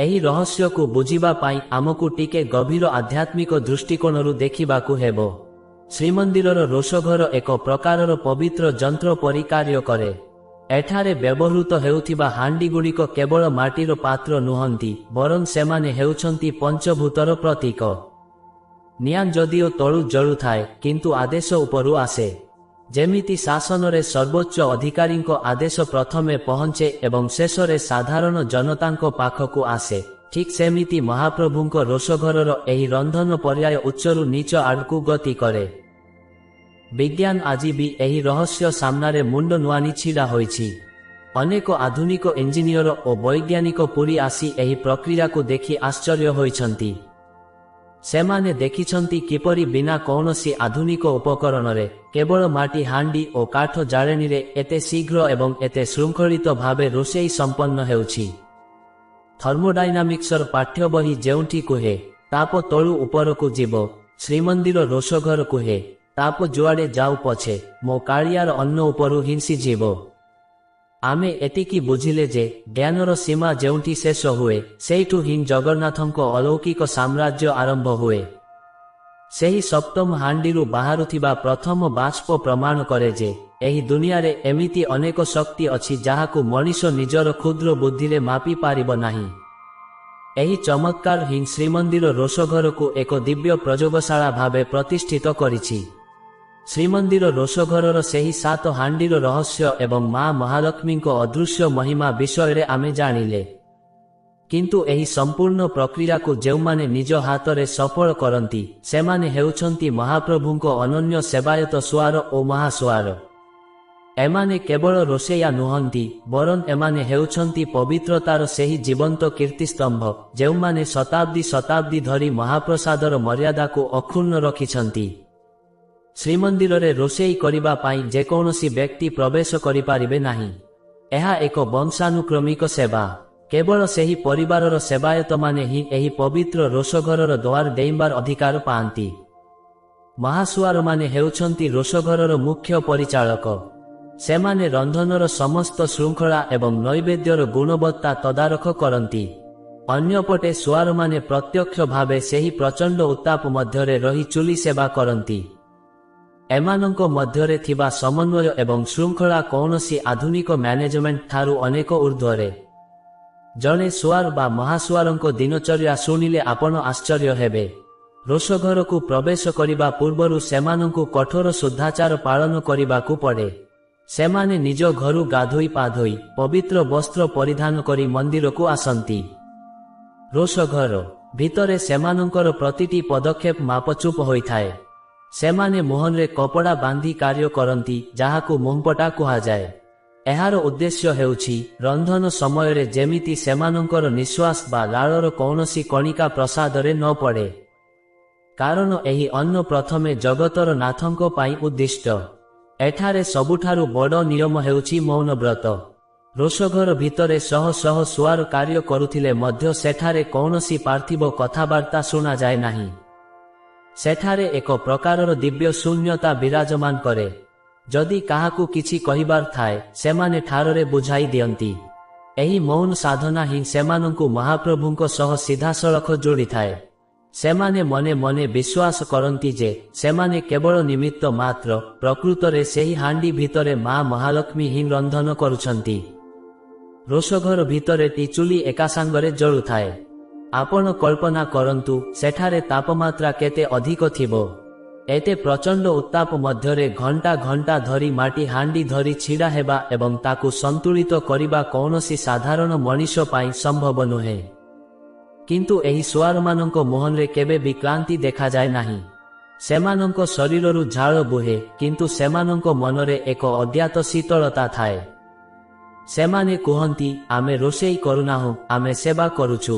ଏହି ରହସ୍ୟକୁ ବୁଝିବା ପାଇଁ ଆମକୁ ଟିକେ ଗଭୀର ଆଧ୍ୟାତ୍ମିକ ଦୃଷ୍ଟିକୋଣରୁ ଦେଖିବାକୁ ହେବ। ଶ୍ରୀମନ୍ଦିରର ରୋଷଘର ଏକ ପ୍ରକାରର ପବିତ୍ର ଯନ୍ତ୍ର ପରି କାର୍ଯ୍ୟ କରେ। ଏଠାରେ ବ୍ୟବହୃତ ହେଉଥିବା ହାଣ୍ଡିଗୁଡ଼ିକ କେବଳ ମାଟିର ପାତ୍ର ନୁହନ୍ତି, ବରଂ ସେମାନେ ହେଉଛନ୍ତି ପଞ୍ଚଭୂତର ପ୍ରତୀକ। ନିଆଁ ଯଦିଓ ତଳୁ ଜଳୁଥାଏ, କିନ୍ତୁ ଆଦେଶ ଉପରୁ ଆସେ। ଯେମିତି ଶାସନରେ ସର୍ବୋଚ୍ଚ ଅଧିକାରୀଙ୍କ ଆଦେଶ ପ୍ରଥମେ ପହଞ୍ଚେ ଏବଂ ଶେଷରେ ସାଧାରଣ ଜନତାଙ୍କ ପାଖକୁ ଆସେ, ଠିକ୍ ସେମିତି ମହାପ୍ରଭୁଙ୍କ ରୋଷଘରର ଏହି ରନ୍ଧନ ପର୍ଯ୍ୟାୟ ଉଚ୍ଚରୁ ନିଚ ଆଡ଼କୁ ଗତି କରେ। ବିଜ୍ଞାନ ଆଜି ବି ଏହି ରହସ୍ୟ ସାମ୍ନାରେ ମୁଣ୍ଡ ନୁଆଁନି ଛିଡ଼ା ହୋଇଛି। ଅନେକ ଆଧୁନିକ ଇଞ୍ଜିନିୟର ଓ ବୈଜ୍ଞାନିକ ପୁରୀ ଆସି ଏହି ପ୍ରକ୍ରିୟାକୁ ଦେଖି ଆଶ୍ଚର୍ଯ୍ୟ ହୋଇଛନ୍ତି। ସେମାନେ ଦେଖିଛନ୍ତି କିପରି ବିନା କୌଣସି ଆଧୁନିକ ଉପକରଣରେ, କେବଳ ମାଟି ହାଣ୍ଡି ଓ କାଠ ଜାଳେଣୀରେ ଏତେ ଶୀଘ୍ର ଏବଂ ଏତେ ଶୃଙ୍ଖଳିତ ଭାବେ ରୋଷେଇ ସମ୍ପନ୍ନ ହେଉଛି। ଥର୍ମୋଡାଇନାମିକ୍ସର ପାଠ୍ୟବହି ଯେଉଁଠି କୁହେ ତାପ ତଳୁ ଉପରକୁ ଯିବ, ଶ୍ରୀମନ୍ଦିର ରୋଷଘର କୁହେ ତାପ ଯୁଆଡ଼େ ଯାଉ ପଛେ ମୋ କାଳିଆର ଅନ୍ନ ଉପରୁ ହିଁ ସିଝିବ। ଆମେ ଏତିକି ବୁଝିଲେ ଯେ ଜ୍ଞାନର ସୀମା ଯେଉଁଠି ଶେଷ ହୁଏ, ସେଇଠୁ ହିଁ ଜଗନ୍ନାଥଙ୍କ ଅଲୌକିକ ସାମ୍ରାଜ୍ୟ ଆରମ୍ଭ ହୁଏ। ସେହି ସପ୍ତମ ହାଣ୍ଡିରୁ ବାହାରୁଥିବା ପ୍ରଥମ ବାଷ୍ପ ପ୍ରମାଣ କରେ ଯେ ଏହି ଦୁନିଆରେ ଏମିତି ଅନେକ ଶକ୍ତି ଅଛି ଯାହାକୁ ମଣିଷ ନିଜର କ୍ଷୁଦ୍ର ବୁଦ୍ଧିରେ ମାପି ପାରିବ ନାହିଁ। ଏହି ଚମତ୍କାର ହିଁ ଶ୍ରୀମନ୍ଦିର ରୋଷଘରକୁ ଏକ ଦିବ୍ୟ ପ୍ରଯୋଗଶାଳା ଭାବେ ପ୍ରତିଷ୍ଠିତ କରିଛି। ଶ୍ରୀମନ୍ଦିର ରୋଷଘରର ସେହି 7 ହାଣ୍ଡିର ରହସ୍ୟ ଏବଂ ମା ମହାଲକ୍ଷ୍ମୀଙ୍କ ଅଦୃଶ୍ୟ ମହିମା ବିଷୟରେ ଆମେ ଜାଣିଲେ। କିନ୍ତୁ ଏହି ସମ୍ପୂର୍ଣ୍ଣ ପ୍ରକ୍ରିୟାକୁ ଯେଉଁମାନେ ନିଜ ହାତରେ ସଫଳ କରନ୍ତି, ସେମାନେ ହେଉଛନ୍ତି ମହାପ୍ରଭୁଙ୍କ ଅନନ୍ୟ ସେବାୟତ ସୁଆର ଓ ମହାସୁଆର। ଏମାନେ କେବଳ ରୋଷେଇଆ ନୁହନ୍ତି, ବରଂ ଏମାନେ ହେଉଛନ୍ତି ପବିତ୍ରତାର ସେହି ଜୀବନ୍ତ କୀର୍ତ୍ତିସ୍ତମ୍ଭ, ଯେଉଁମାନେ ଶତାବ୍ଦୀ ଶତାବ୍ଦୀ ଧରି ମହାପ୍ରସାଦର ମର୍ଯ୍ୟାଦାକୁ ଅକ୍ଷୁଣ୍ଣ ରଖିଛନ୍ତି। ଶ୍ରୀମନ୍ଦିରରେ ରୋଷେଇ କରିବା ପାଇଁ ଯେକୌଣସି ବ୍ୟକ୍ତି ପ୍ରବେଶ କରିପାରିବେ ନାହିଁ। ଏହା ଏକ ବଂଶାନୁକ୍ରମିକ ସେବା। କେବଳ ସେହି ପରିବାରର ସେବାୟତମାନେ ହିଁ ଏହି ପବିତ୍ର ରୋଷଘରର ଦ୍ୱାର ଡେଇଁବାର ଅଧିକାର ପାଆନ୍ତି। ମହାସୁଆରମାନେ ହେଉଛନ୍ତି ରୋଷଘରର ମୁଖ୍ୟ ପରିଚାଳକ। ସେମାନେ ରନ୍ଧନର ସମସ୍ତ ଶୃଙ୍ଖଳା ଏବଂ ନୈବେଦ୍ୟର ଗୁଣବତ୍ତା ତଦାରଖ କରନ୍ତି। ଅନ୍ୟପଟେ ସୁଆରମାନେ ପ୍ରତ୍ୟକ୍ଷ ଭାବେ ସେହି ପ୍ରଚଣ୍ଡ ଉତ୍ତାପ ମଧ୍ୟରେ ରହି ଚୁଲି ସେବା କରନ୍ତି। ଏମାନଙ୍କ ମଧ୍ୟରେ ଥିବା ସମନ୍ୱୟ ଏବଂ ଶୃଙ୍ଖଳା କୌଣସି ଆଧୁନିକ ମ୍ୟାନେଜମେଣ୍ଟ ଠାରୁ ଅନେକ ଊର୍ଦ୍ଧ୍ୱରେ। ଜଣେ ସୁଆର ବା ମହାସୁଆରଙ୍କ ଦିନଚର୍ଯ୍ୟା ଶୁଣିଲେ ଆପଣ ଆଶ୍ଚର୍ଯ୍ୟ ହେବେ। ରୋଷଘରକୁ ପ୍ରବେଶ କରିବା ପୂର୍ବରୁ ସେମାନଙ୍କୁ କଠୋର ଶୁଦ୍ଧାଚାର ପାଳନ କରିବାକୁ ପଡ଼େ। ସେମାନେ ନିଜ ଘରୁ ଗାଧୋଇ ପାଧୋଇ ପବିତ୍ର ବସ୍ତ୍ର ପରିଧାନ କରି ମନ୍ଦିରକୁ ଆସନ୍ତି। ରୋଷଘର ଭିତରେ ସେମାନଙ୍କର ପ୍ରତିଟି ପଦକ୍ଷେପ ମାପଚୁପ ହୋଇଥାଏ। ସେମାନେ ମୁହଁରେ କପଡ଼ା ବାନ୍ଧି କାର୍ଯ୍ୟ କରନ୍ତି, ଯାହାକୁ ମୁହଁପଟା କୁହାଯାଏ। ଏହାର ଉଦ୍ଦେଶ୍ୟ ହେଉଛି ରନ୍ଧନ ସମୟରେ ଯେମିତି ସେମାନଙ୍କର ନିଶ୍ୱାସ ବା ଲାଳର କୌଣସି କଣିକା ପ୍ରସାଦରେ ନ ପଡ଼େ, କାରଣ ଏହି ଅନ୍ନ ପ୍ରଥମେ ଜଗତର ନାଥଙ୍କ ପାଇଁ ଉଦ୍ଦିଷ୍ଟ। ଏଠାରେ ସବୁଠାରୁ ବଡ଼ ନିୟମ ହେଉଛି ମୌନବ୍ରତ। ରୋଷଘର ଭିତରେ ଶହ ଶହ ସୁଆର କାର୍ଯ୍ୟ କରୁଥିଲେ ମଧ୍ୟ ସେଠାରେ କୌଣସି ପାର୍ଥିବ କଥାବାର୍ତ୍ତା ଶୁଣାଯାଏ ନାହିଁ। ସେଠାରେ ଏକ ପ୍ରକାରର ଦିବ୍ୟ ଶୂନ୍ୟତା ବିରାଜମାନ କରେ। ଯଦି କାହାକୁ କିଛି କହିବାର ଥାଏ, ସେମାନେ ଠାରରେ ବୁଝାଇ ଦିଅନ୍ତି। ଏହି ମୌନ ସାଧନା ହିଁ ସେମାନଙ୍କୁ ମହାପ୍ରଭୁଙ୍କ ସହ ସିଧାସଳଖ ଯୋଡ଼ିଥାଏ। ସେମାନେ ମନେ ମନେ ବିଶ୍ୱାସ କରନ୍ତି ଯେ ସେମାନେ କେବଳ ନିମିତ୍ତ ମାତ୍ର, ପ୍ରକୃତରେ ସେହି ହାଣ୍ଡି ଭିତରେ ମା ମହାଲକ୍ଷ୍ମୀ ହିଁ ରନ୍ଧନ କରୁଛନ୍ତି। ରୋଷଘର ଭିତରେ ଟି ଚୁଲି ଏକାସାଙ୍ଗରେ ଜଳୁଥାଏ। ଆପଣ କଳ୍ପନା କରନ୍ତୁ ସେଠାରେ ତାପମାତ୍ରା କେତେ ଅଧିକ ଥିବ। ଏତେ ପ୍ରଚଣ୍ଡ ଉତ୍ତାପ ମଧ୍ୟରେ ଘଣ୍ଟା ଘଣ୍ଟା ଧରି ମାଟି ହାଣ୍ଡି ଧରି ଛିଡ଼ା ହେବା ଏବଂ ତାକୁ ସନ୍ତୁଳିତ କରିବା କୌଣସି ସାଧାରଣ ମଣିଷ ପାଇଁ ସମ୍ଭବ ନୁହେଁ। କିନ୍ତୁ ଏହି ସୁଆରମାନଙ୍କ ମୁହଁରେ କେବେ ବି କ୍ଳାନ୍ତି ଦେଖାଯାଏ ନାହିଁ। ସେମାନଙ୍କ ଶରୀରରୁ ଝାଳ ବୁହେ, କିନ୍ତୁ ସେମାନଙ୍କ ମନରେ ଏକ ଅଜ୍ଞାତ ଶୀତଳତା ଥାଏ। ସେମାନେ କୁହନ୍ତି, ଆମେ ରୋଷେଇ କରୁନାହୁଁ, ଆମେ ସେବା କରୁଛୁ।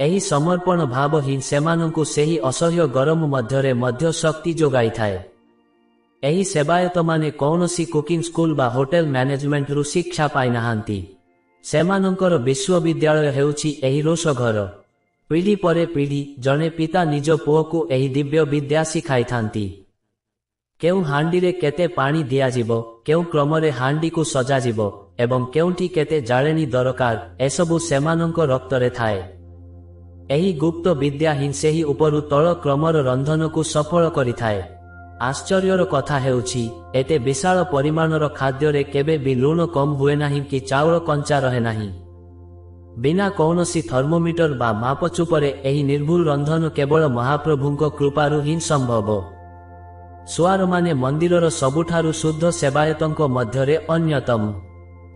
ଏହି ସମର୍ପଣ ଭାବ ହିଁ ସେମାନଙ୍କୁ ସେହି ଅସହ୍ୟ ଗରମ ମଧ୍ୟରେ ମଧ୍ୟ ଶକ୍ତି ଯୋଗାଇଥାଏ। ଏହି ସେବାୟତମାନେ କୌଣସି କୁକିଂ ସ୍କୁଲ ବା ହୋଟେଲ ମ୍ୟାନେଜମେଣ୍ଟରୁ ଶିକ୍ଷା ପାଇନାହାନ୍ତି। ସେମାନଙ୍କର ବିଶ୍ୱବିଦ୍ୟାଳୟ ହେଉଛି ଏହି ରୋଷଘର। ପିଢ଼ି ପରେ ପିଢ଼ି ଜଣେ ପିତା ନିଜ ପୁଅକୁ ଏହି ଦିବ୍ୟ ବିଦ୍ୟା ଶିଖାଇଥାନ୍ତି। କେଉଁ ହାଣ୍ଡିରେ କେତେ ପାଣି ଦିଆଯିବ, କେଉଁ କ୍ରମରେ ହାଣ୍ଡିକୁ ସଜାଯିବ ଏବଂ କେଉଁଠି କେତେ ଜାଳେଣୀ ଦରକାର, ଏସବୁ ସେମାନଙ୍କ ରକ୍ତରେ ଥାଏ। ଏହି ଗୁପ୍ତ ବିଦ୍ୟା ହିଁ ସେହି ଉପରୁ ତଳ କ୍ରମର ରନ୍ଧନକୁ ସଫଳ କରିଥାଏ। ଆଶ୍ଚର୍ଯ୍ୟର କଥା ହେଉଛି, ଏତେ ବିଶାଳ ପରିମାଣର ଖାଦ୍ୟରେ କେବେ ବି ଲୁଣ କମ୍ ହୁଏ ନାହିଁ କି ଚାଉଳ କଞ୍ଚା ରହେ ନାହିଁ। ବିନା କୌଣସି ଥର୍ମୋମିଟର ବା ମାପଚୁପରେ ଏହି ନିର୍ଭୁଲ ରନ୍ଧନ କେବଳ ମହାପ୍ରଭୁଙ୍କ କୃପାରୁ ହିଁ ସମ୍ଭବ। ସୁଆରମାନେ ମନ୍ଦିରର ସବୁଠାରୁ ଶୁଦ୍ଧ ସେବାୟତଙ୍କ ମଧ୍ୟରେ ଅନ୍ୟତମ।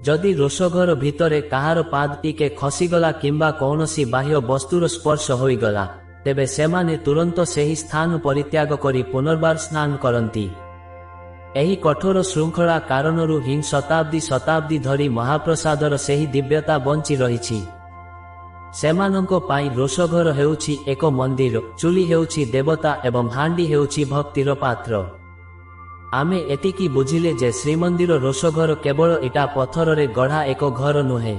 ଯଦି ରୋଷଘର ଭିତରେ କାହାର ପାଦ ଟିକେ ଖସିଗଲା କିମ୍ବା କୌଣସି ବାହ୍ୟ ବସ୍ତୁର ସ୍ପର୍ଶ ହୋଇଗଲା, ତେବେ ସେମାନେ ତୁରନ୍ତ ସେହି ସ୍ଥାନ ପରିତ୍ୟାଗ କରି ପୁନର୍ବାର ସ୍ନାନ କରନ୍ତି। ଏହି କଠୋର ଶୃଙ୍ଖଳା କାରଣରୁ ହିଁ ଶତାବ୍ଦୀ ଶତାବ୍ଦୀ ଧରି ମହାପ୍ରସାଦର ସେହି ଦିବ୍ୟତା ବଞ୍ଚି ରହିଛି। ସେମାନଙ୍କ ପାଇଁ ରୋଷଘର ହେଉଛି ଏକ ମନ୍ଦିର, ଚୁଲି ହେଉଛି ଦେବତା ଏବଂ ହାଣ୍ଡି ହେଉଛି ଭକ୍ତିର ପାତ୍ର। ଆମେ ଏତିକି ବୁଝିଲେ ଯେ ଶ୍ରୀମନ୍ଦିର ରୋଷଘର କେବଳ ଇଟା ପଥରରେ ଗଢ଼ା ଏକ ଘର ନୁହେଁ।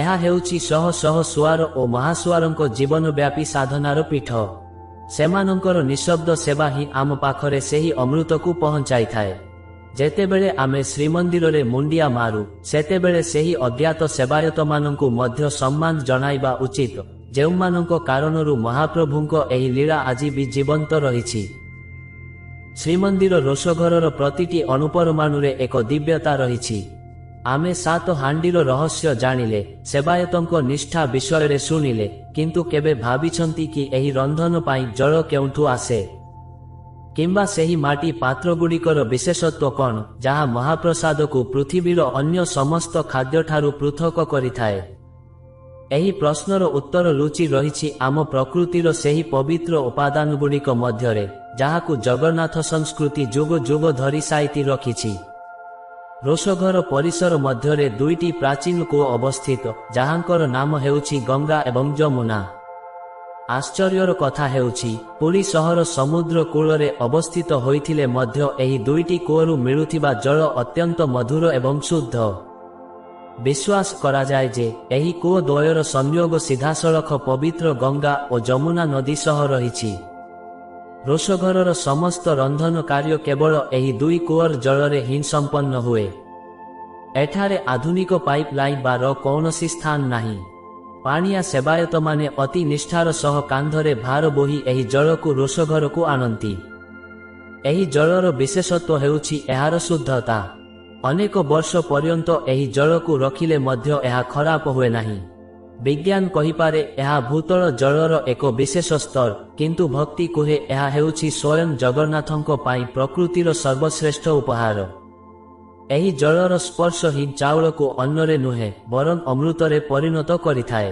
ଏହା ହେଉଛି ଶହ ଶହ ସୁଆର ଓ ମହାସୁଆରଙ୍କ ଜୀବନବ୍ୟାପୀ ସାଧନାର ପୀଠ। ସେମାନଙ୍କର ନିଃଶବ୍ଦ ସେବା ହିଁ ଆମ ପାଖରେ ସେହି ଅମୃତକୁ ପହଞ୍ଚାଇଥାଏ। ଯେତେବେଳେ ଆମେ ଶ୍ରୀମନ୍ଦିରରେ ମୁଣ୍ଡିଆ ମାରୁ, ସେତେବେଳେ ସେହି ଅଜ୍ଞାତ ସେବାୟତମାନଙ୍କୁ ମଧ୍ୟ ସମ୍ମାନ ଜଣାଇବା ଉଚିତ, ଯେଉଁମାନଙ୍କ କାରଣରୁ ମହାପ୍ରଭୁଙ୍କ ଏହି ଲୀଳା ଆଜି ବି ଜୀବନ୍ତ ରହିଛି। ଶ୍ରୀମନ୍ଦିର ରୋଷଘରର ପ୍ରତିଟି ଅଣୁପରମାଣୁରେ ଏକ ଦିବ୍ୟତା ରହିଛି। ଆମେ 7 ହାଣ୍ଡିର ରହସ୍ୟ ଜାଣିଲେ, ସେବାୟତଙ୍କ ନିଷ୍ଠା ବିଷୟରେ ଶୁଣିଲେ, କିନ୍ତୁ କେବେ ଭାବିଛନ୍ତି କି ଏହି ରନ୍ଧନ ପାଇଁ ଜଳ କେଉଁଠୁ ଆସେ? କିମ୍ବା ସେହି ମାଟି ପାତ୍ରଗୁଡ଼ିକର ବିଶେଷତ୍ୱ କ'ଣ, ଯାହା ମହାପ୍ରସାଦକୁ ପୃଥିବୀର ଅନ୍ୟ ସମସ୍ତ ଖାଦ୍ୟଠାରୁ ପୃଥକ କରିଥାଏ? ଏହି ପ୍ରଶ୍ନର ଉତ୍ତର ଲୁଚି ରହିଛି ଆମ ପ୍ରକୃତିର ସେହି ପବିତ୍ର ଉପାଦାନଗୁଡ଼ିକ ମଧ୍ୟରେ, ଯାହାକୁ ଜଗନ୍ନାଥ ସଂସ୍କୃତି ଯୁଗ ଯୁଗ ଧରି ସାଇତି ରଖିଛି। ରୋଷଘର ପରିସର ମଧ୍ୟରେ 2ଟି ପ୍ରାଚୀନ କୂଅ ଅବସ୍ଥିତ, ଯାହାଙ୍କର ନାମ ହେଉଛି ଗଙ୍ଗା ଏବଂ ଯମୁନା। ଆଶ୍ଚର୍ଯ୍ୟର କଥା ହେଉଛି, ପୁରୀ ସହର ସମୁଦ୍ର କୂଳରେ ଅବସ୍ଥିତ ହୋଇଥିଲେ ମଧ୍ୟ ଏହି 2ଟି କୂଅରୁ ମିଳୁଥିବା ଜଳ ଅତ୍ୟନ୍ତ ମଧୁର ଏବଂ ଶୁଦ୍ଧ। ବିଶ୍ୱାସ କରାଯାଏ ଯେ ଏହି କୂଅ ଦ୍ୱୟର ସଂଯୋଗ ସିଧାସଳଖ ପବିତ୍ର ଗଙ୍ଗା ଓ ଯମୁନା ନଦୀ ସହ ରହିଛି। ରୋଷଘରର ସମସ୍ତ ରନ୍ଧନ କାର୍ଯ୍ୟ କେବଳ ଏହି ଦୁଇ କୂଅର ଜଳରେ ହିଁ ସମ୍ପନ୍ନ ହୁଏ। ଏଠାରେ ଆଧୁନିକ ପାଇପ୍ ଲାଇନ୍ ବା କୌଣସି ସ୍ଥାନ ନାହିଁ। ପାଣିଆ ସେବାୟତମାନେ ଅତି ନିଷ୍ଠାର ସହ କାନ୍ଧରେ ଭାର ବୋହି ଏହି ଜଳକୁ ରୋଷଘରକୁ ଆଣନ୍ତି। ଏହି ଜଳର ବିଶେଷତ୍ୱ ହେଉଛି ଏହାର ଶୁଦ୍ଧତା। ଅନେକ ବର୍ଷ ପର୍ଯ୍ୟନ୍ତ ଏହି ଜଳକୁ ରଖିଲେ ମଧ୍ୟ ଏହା ଖରାପ ହୁଏ ନାହିଁ। ବିଜ୍ଞାନ କହିପାରେ ଏହା ଭୂତଳ ଜଳର ଏକ ବିଶେଷ ସ୍ତର, କିନ୍ତୁ ଭକ୍ତି କୁହେ ଏହା ହେଉଛି ସ୍ୱୟଂ ଜଗନ୍ନାଥଙ୍କ ପାଇଁ ପ୍ରକୃତିର ସର୍ବଶ୍ରେଷ୍ଠ ଉପହାର। ଏହି ଜଳର ସ୍ପର୍ଶ ହିଁ ଚାଉଳକୁ ଅନ୍ନରେ ନୁହେଁ ବରଂ ଅମୃତରେ ପରିଣତ କରିଥାଏ।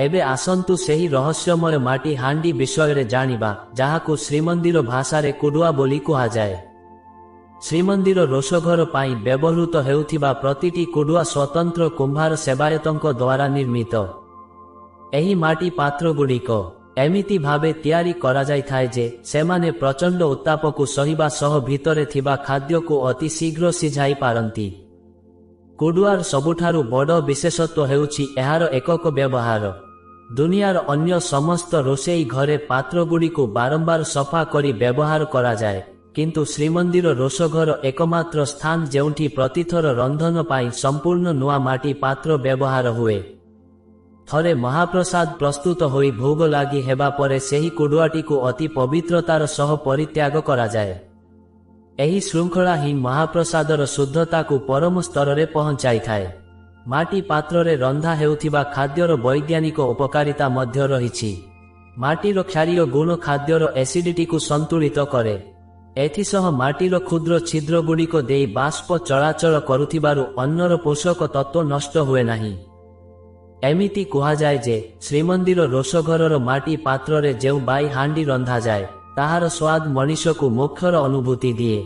ଏବେ ଆସନ୍ତୁ ସେହି ରହସ୍ୟମୟ ମାଟି ହାଣ୍ଡି ବିଷୟରେ ଜାଣିବା, ଯାହାକୁ ଶ୍ରୀମନ୍ଦିର ଭାଷାରେ କୁଡୁଆ ବୋଲି କୁହାଯାଏ। ଶ୍ରୀମନ୍ଦିର ରୋଷଘର ପାଇଁ ବ୍ୟବହୃତ ହେଉଥିବା ପ୍ରତିଟି କୁଡୁଆ ସ୍ୱତନ୍ତ୍ର କୁମ୍ଭାର ସେବାୟତଙ୍କ ଦ୍ୱାରା ନିର୍ମିତ। ଏହି ମାଟି ପାତ୍ରଗୁଡ଼ିକ ଏମିତି ଭାବେ ତିଆରି କରାଯାଇଥାଏ ଯେ ସେମାନେ ପ୍ରଚଣ୍ଡ ଉତ୍ତାପକୁ ସହିବା ସହ ଭିତରେ ଥିବା ଖାଦ୍ୟକୁ ଅତି ଶୀଘ୍ର ସିଝାଇ ପାରନ୍ତି। କୁଡୁଆର ସବୁଠାରୁ ବଡ଼ ବିଶେଷତ୍ୱ ହେଉଛି ଏହାର ଏକକ ବ୍ୟବହାର। ଦୁନିଆର ଅନ୍ୟ ସମସ୍ତ ରୋଷେଇ ଘରେ ପାତ୍ରଗୁଡ଼ିକୁ ବାରମ୍ବାର ସଫା କରି ବ୍ୟବହାର କରାଯାଏ, କିନ୍ତୁ ଶ୍ରୀମନ୍ଦିର ରୋଷଘର એકમાત્ર ସ୍ଥାନ ଯେଉଁଠି ପ୍ରତିଥର ରନ୍ଧନ ପାଇଁ ସମ୍ପୂର୍ଣ୍ଣ ନୂଆ ମାଟି ପାତ୍ର ବ୍ୟବହାର ହୁଏ। ଥରେ ମହାପ୍ରସାଦ ପ୍ରସ୍ତୁତ ହୋଇ ଭୋଗ ଲାଗି ହେବା ପରେ ସେହି କୁଡୁଆଟିକୁ ଅତି ପବିତ୍ରତାର ସହ ପରିତ୍ୟାଗ କରାଯାଏ। ଏହି ଶୃଙ୍ଖଳା ହିଁ ମହାପ୍ରସାଦର ଶୁଦ୍ଧତାକୁ ପରମ ସ୍ତରରେ ପହଞ୍ଚାଇଥାଏ। ମାଟି ପାତ୍ରରେ ରନ୍ଧା ହେଉଥିବା ଖାଦ୍ୟର ବୈଜ୍ଞାନିକ ଉପକାରିତା ମଧ୍ୟ ରହିଛି। ମାଟିର କ୍ଷାରୀୟ ଗୁଣ ଖାଦ୍ୟର ଏସିଡିଟିକୁ ସନ୍ତୁଳିତ କରେ। ଏଥିସହ ମାଟିର କ୍ଷୁଦ୍ର ଛିଦ୍ରଗୁଡ଼ିକ ଦେଇ ବାଷ୍ପ ଚଳାଚଳ କରୁଥିବାରୁ ଅନ୍ନର ପୋଷକ ତତ୍ତ୍ୱ ନଷ୍ଟ ହୁଏ ନାହିଁ। ଏମିତି କୁହାଯାଏ ଯେ ଶ୍ରୀମନ୍ଦିର ରୋଷଘରର ମାଟି ପାତ୍ରରେ ଯେଉଁ ବାଇ ହାଣ୍ଡି ରନ୍ଧାଯାଏ, ତାହାର ସ୍ୱାଦ ମଣିଷକୁ ମୋକ୍ଷର ଅନୁଭୂତି ଦିଏ।